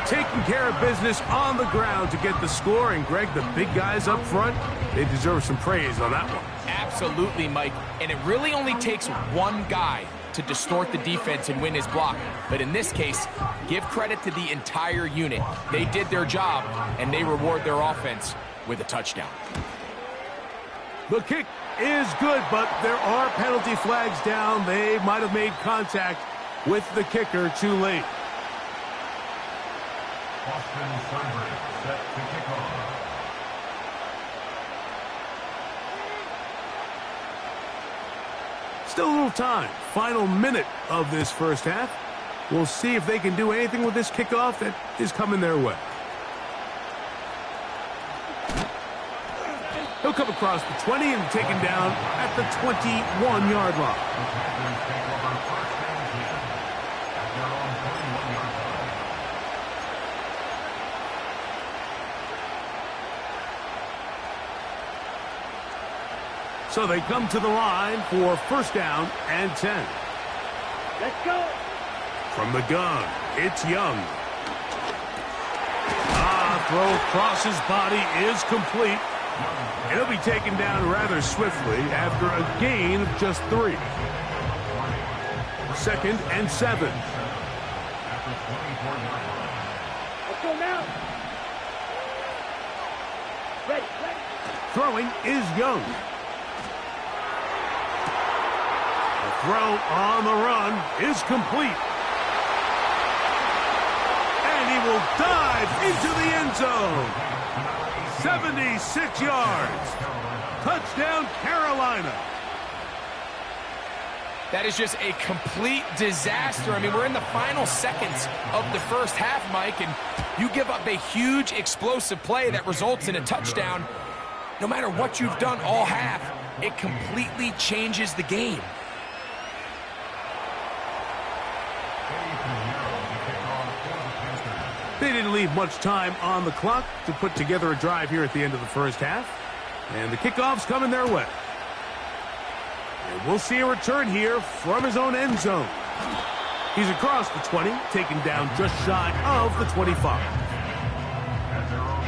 Taking care of business on the ground to get the score. And, Greg, the big guys up front, they deserve some praise on that one. Absolutely, Mike. And it really only takes one guy to distort the defense and win his block. But in this case, give credit to the entire unit. They did their job, and they reward their offense with a touchdown. The kick is good, but there are penalty flags down. They might have made contact with the kicker too late. Austin Sunbury set to kick off. Still a little time. Final minute of this first half. We'll see if they can do anything with this kickoff that is coming their way. He'll come across the 20 and taken down at the 21-yard line. So they come to the line for first down and 10. Let's go. From the gun, it's Young. Throw across his body is complete. And he'll be taken down rather swiftly after a gain of just 3. Second and 7. Let's go now. Ready. Throwing is Young. The throw on the run is complete. And he will dive into the end zone. 76 yards. Touchdown, Carolina. That is just a complete disaster. I mean, we're in the final seconds of the first half, Mike, and you give up a huge explosive play that results in a touchdown. No matter what you've done all half, it completely changes the game. They didn't leave much time on the clock to put together a drive here at the end of the first half. And the kickoff's coming their way. And we'll see a return here from his own end zone. He's across the 20, taken down just shy of the 25. At their own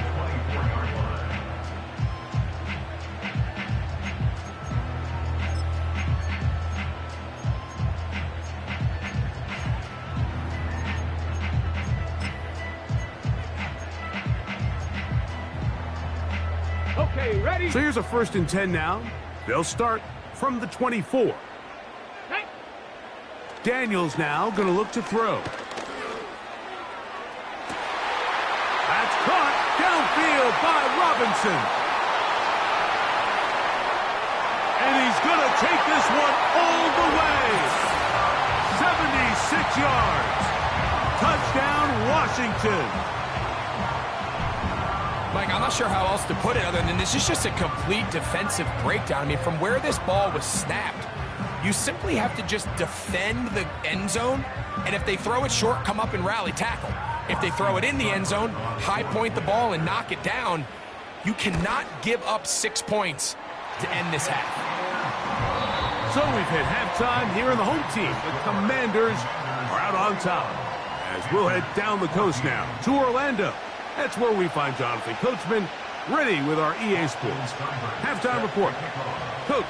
24-yard line. Okay, ready. So here's a first and 10 now. They'll start from the 24. Hey. Daniels now going to look to throw. That's caught downfield by Robinson. And he's going to take this one all the way. 76 yards. Touchdown, Washington. Mike, I'm not sure how else to put it other than this is just a complete defensive breakdown. I mean, from where this ball was snapped, you simply have to just defend the end zone, and if they throw it short, come up and rally tackle. If they throw it in the end zone, high point the ball and knock it down. You cannot give up 6 points to end this half. So we've hit halftime here in the home team. The Commanders are out on top. As we'll head down the coast now to Orlando. That's where we find Jonathan Coachman ready with our EA Sports halftime report. Coach,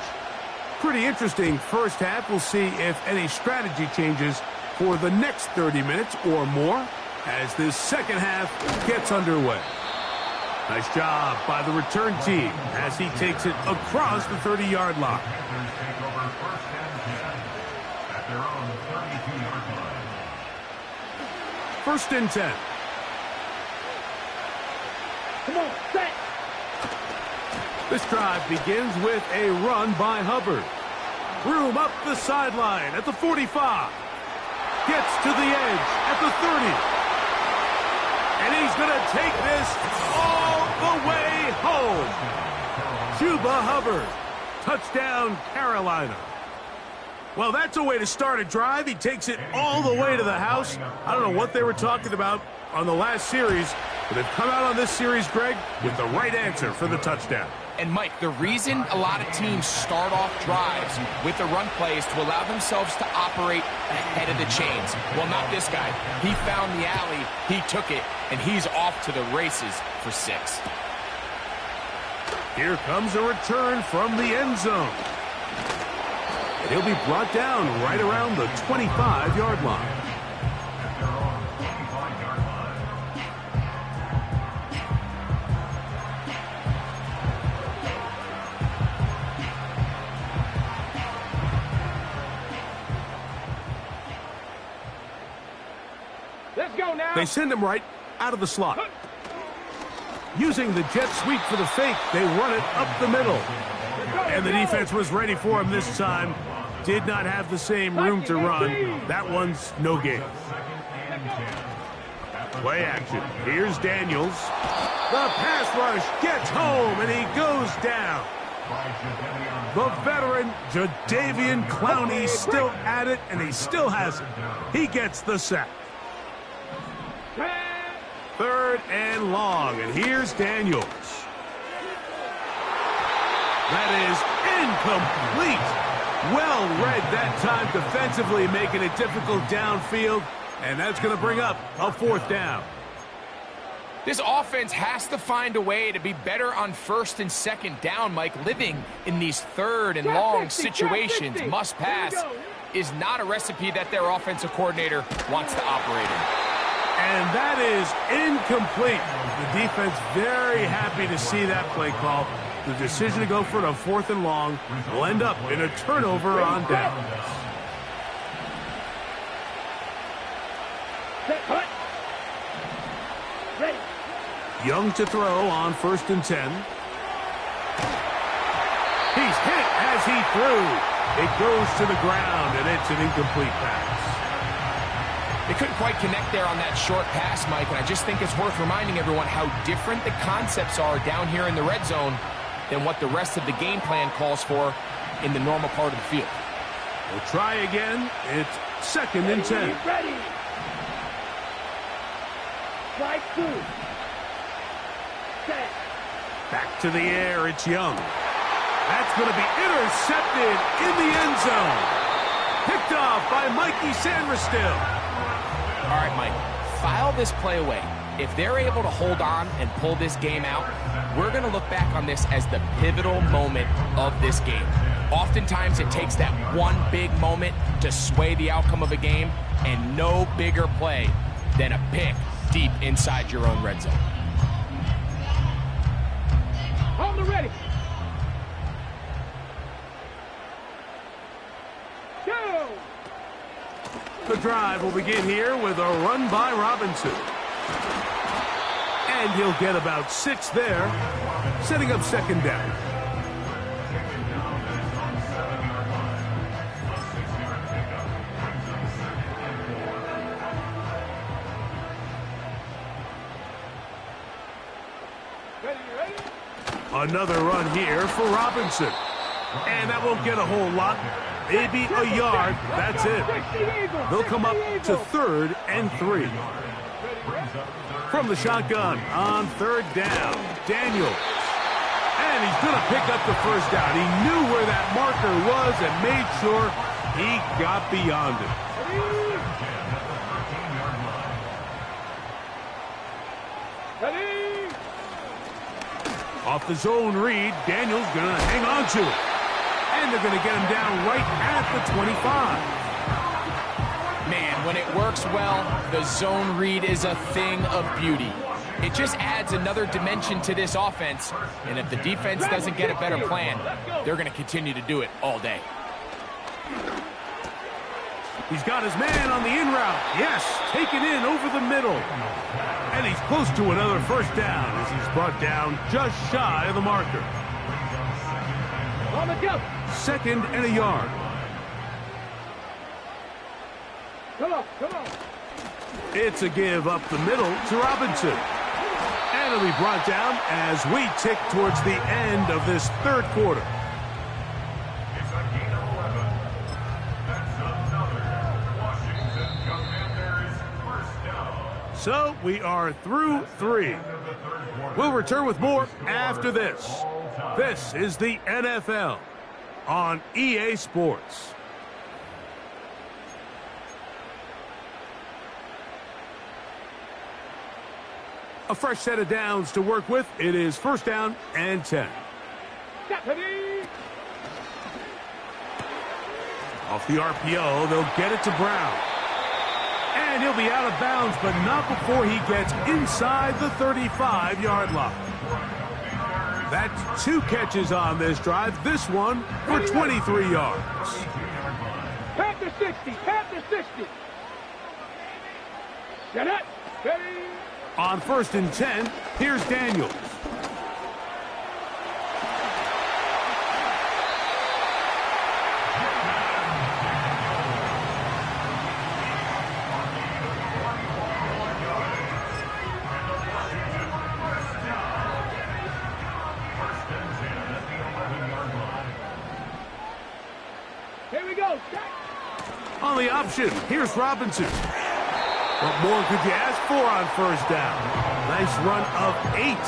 pretty interesting first half. We'll see if any strategy changes for the next 30 minutes or more as this second half gets underway. Nice job by the return team as he takes it across the 30-yard line. Take over first and 10 at their own 32-yard line. First and 10. Come on, set. This drive begins with a run by Hubbard. Room up the sideline at the 45. Gets to the edge at the 30. And he's going to take this all the way home. Chuba Hubbard. Touchdown, Carolina. Well, that's a way to start a drive. He takes it all the way to the house. I don't know what they were talking about on the last series, but they've come out on this series, Greg, with the right answer for the touchdown. And, Mike, the reason a lot of teams start off drives with the run play is to allow themselves to operate ahead of the chains. Well, not this guy. He found the alley, he took it, and he's off to the races for 6. Here comes a return from the end zone. And he'll be brought down right around the 25-yard line. Let's go now. They send him right out of the slot. Using the jet sweep for the fake, they run it up the middle. And the defense was ready for him this time. Did not have the same room to run. That one's no gain. Play action. Here's Daniels. The pass rush gets home, and he goes down. The veteran, Jadeveon Clowney, still at it, and he still has it. He gets the sack. 3rd and long, and here's Daniels. That is incomplete. Well read that time defensively, making it difficult downfield, and that's going to bring up a 4th down. This offense has to find a way to be better on 1st and 2nd down, Mike. Living in these 3rd and long situations, must pass, is not a recipe that their offensive coordinator wants to operate in. And that is incomplete. The defense very happy to see that play call. The decision to go for it on 4th and long will end up in a turnover on down. Young to throw on 1st and 10. He's hit as he threw. It goes to the ground, and it's an incomplete pass. They couldn't quite connect there on that short pass, Mike, and I just think it's worth reminding everyone how different the concepts are down here in the red zone than what the rest of the game plan calls for in the normal part of the field. We'll try again. It's 2nd and 10. Ready. Strike 2. Set. Back to the air, it's Young. That's going to be intercepted in the end zone. Picked off by Mikey Sandristill. All right, Mike, file this play away. If they're able to hold on and pull this game out, we're going to look back on this as the pivotal moment of this game. Oftentimes, it takes that one big moment to sway the outcome of a game, and no bigger play than a pick deep inside your own red zone. On the ready. Go. The drive will begin here with a run by Robinson. And he'll get about 6 there, setting up 2nd down. Another run here for Robinson. And that won't get a whole lot. Maybe a yard. That's it. They'll come up to 3rd and 3. From the shotgun on 3rd down, Daniels. And he's going to pick up the 1st down. He knew where that marker was and made sure he got beyond it. Off the zone read, Daniels going to hang on to it. And they're going to get him down right at the 25. Man, when it works well, the zone read is a thing of beauty. It just adds another dimension to this offense, and if the defense doesn't get a better plan, they're going to continue to do it all day. He's got his man on the in route. Yes, taken in over the middle. And he's close to another 1st down as he's brought down just shy of the marker. On the go. 2nd and a yard. Come on, come on. It's a give up the middle to Robinson. And it'll be brought down as we tick towards the end of this third quarter. It's a gain of 11. That's another Washington Commanders first down. So we are through 3. We'll return with more after this. This is the NFL on EA Sports. A fresh set of downs to work with. It is first down and 10. Deputy. Off the RPO, they'll get it to Brown. And he'll be out of bounds, but not before he gets inside the 35-yard line. That's 2 catches on this drive. This one for 23 yards. Panther 60. Panther 60. Get it. Ready. On first and 10, here's Daniels. Here we go. On the option, here's Robinson. What more could you ask for on first down? Nice run of 8,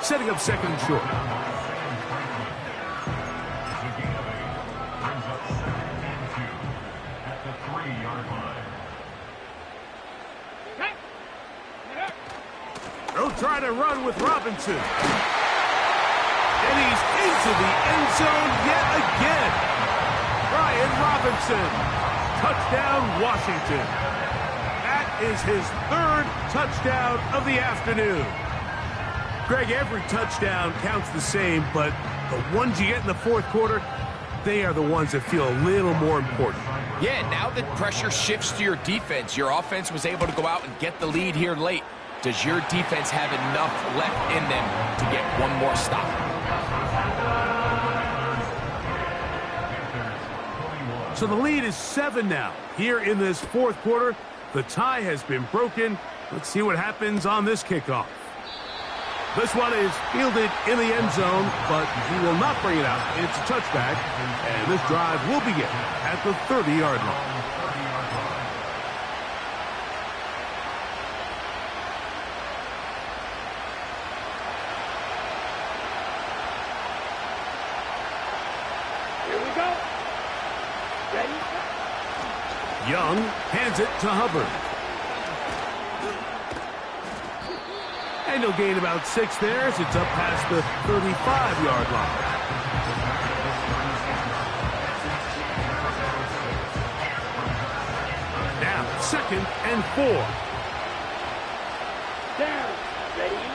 setting up second and short. They'll try to run with Robinson. And he's into the end zone yet again. Brian Robinson. Touchdown, Washington. That is his 3rd touchdown of the afternoon. Greg, every touchdown counts the same, but the ones you get in the fourth quarter, they are the ones that feel a little more important. Yeah, now that pressure shifts to your defense, your offense was able to go out and get the lead here late. Does your defense have enough left in them to get one more stop? So the lead is 7 now. Here in this fourth quarter, the tie has been broken. Let's see what happens on this kickoff. This one is fielded in the end zone, but he will not bring it out. It's a touchback, and this drive will begin at the 30-yard line. Here we go. Ready? Young hands it to Hubbard. And he'll gain about 6 there as it's up past the 35-yard line. Now, 2nd and 4. Down. Ready?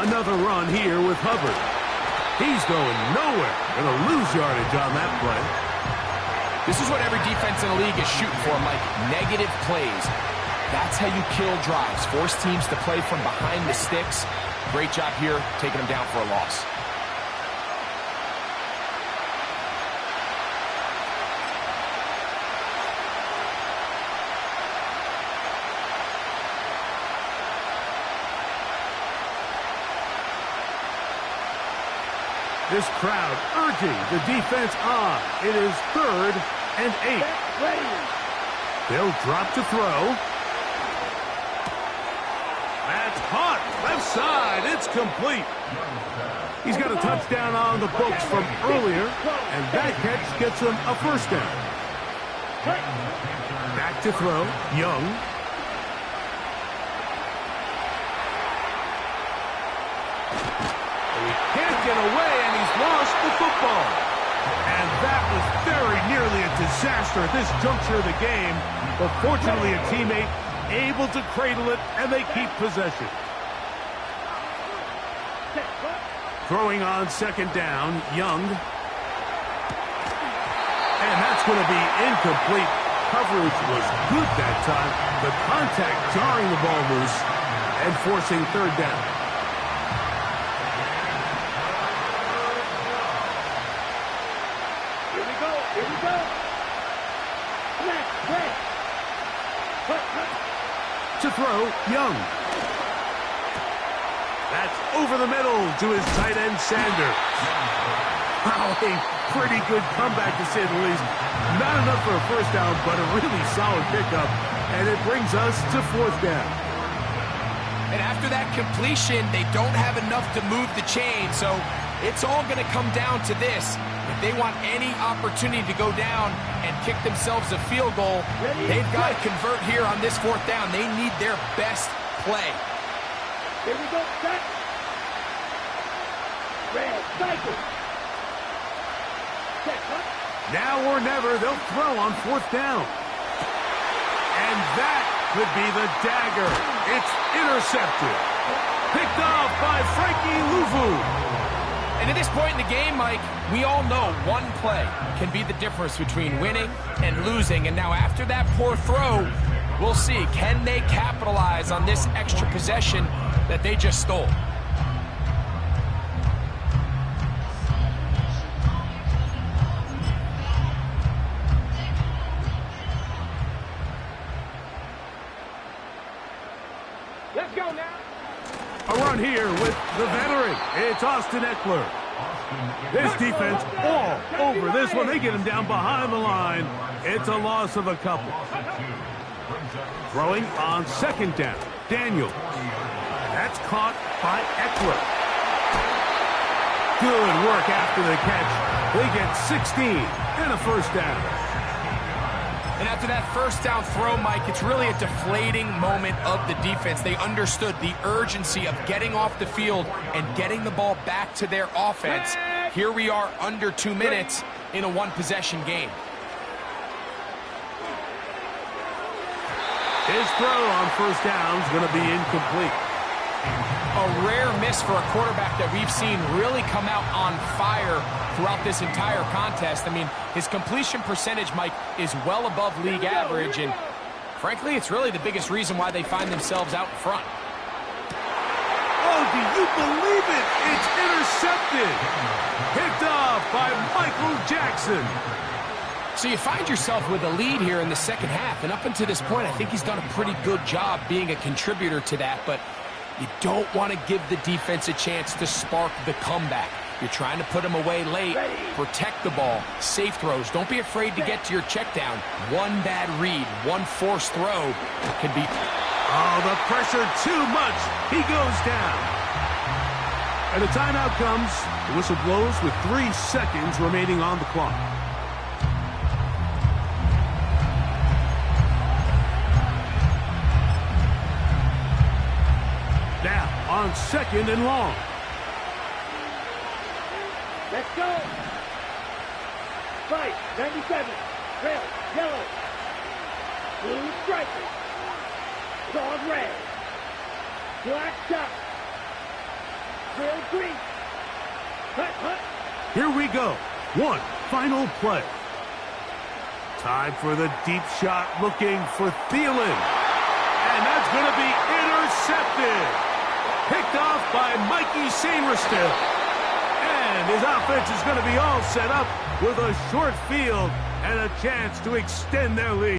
Another run here with Hubbard. He's going nowhere. Going to lose yardage on that play. This is what every defense in the league is shooting for, Mike. Negative plays. That's how you kill drives. Force teams to play from behind the sticks. Great job here, taking them down for a loss. This crowd urging the defense on. It is 3rd and 8. Ready. They'll drop to throw. That's hot. Left side. It's complete. He's got a touchdown on the books from earlier, and that catch gets him a first down. Back to throw. Young. He can't get away, and he's lost the football. And that was very nearly a disaster at this juncture of the game. But fortunately, a teammate able to cradle it, and they keep possession. Throwing on 2nd down, Young. And that's going to be incomplete. Coverage was good that time. The contact jarring the ball loose and forcing 3rd down. Here we go. Here we go. Play. To throw, Young. That's over the middle to his tight end, Sanders. Wow, a pretty good comeback to say the least. Not enough for a first down, but a really solid pickup. And it brings us to fourth down. And after that completion, they don't have enough to move the chain, so it's all going to come down to this. If they want any opportunity to go down and kick themselves a field goal, they've got to convert here on this fourth down. They need their best play. Here we go, set. Red, cycle. Check, huh? Now or never, they'll throw on fourth down. And that could be the dagger. It's intercepted. Picked off by Frankie Luvu. And at this point in the game, Mike, we all know one play can be the difference between winning and losing. And now after that poor throw, we'll see, can they capitalize on this extra possession that they just stole? Let's go now. A run here with the veteran. It's Austin Eckler. This defense all over this one. They get him down behind the line. It's a loss of a couple. Throwing on second down. Daniel. That's caught by Eckler. Good work after the catch. They get 16 and a first down. And after that first down throw, Mike, it's really a deflating moment of the defense. They understood the urgency of getting off the field and getting the ball back to their offense. Here we are under 2 minutes in a one-possession game. His throw on first down is going to be incomplete. A rare miss for a quarterback that we've seen really come out on fire throughout this entire contest. I mean, his completion percentage, Mike, is well above league average, and frankly, it's really the biggest reason why they find themselves out in front. Oh, do you believe it? It's intercepted. Picked off by Michael Jackson. So you find yourself with a lead here in the second half, and up until this point, I think he's done a pretty good job being a contributor to that, but you don't want to give the defense a chance to spark the comeback. You're trying to put them away late, protect the ball, safe throws. Don't be afraid to get to your check down. One bad read, one forced throw can be... Oh, the pressure too much. He goes down. And the timeout comes. The whistle blows with 3 seconds remaining on the clock. Now, on second and long. Let's go. Fight, 97. Red, yellow. Blue striker. Dog red. Black top. Real green. Hut, hut. Here we go. One final play. Time for the deep shot, looking for Thielen. And that's going to be intercepted. Picked off by Mikey Sainristil. And his offense is going to be all set up with a short field and a chance to extend their lead.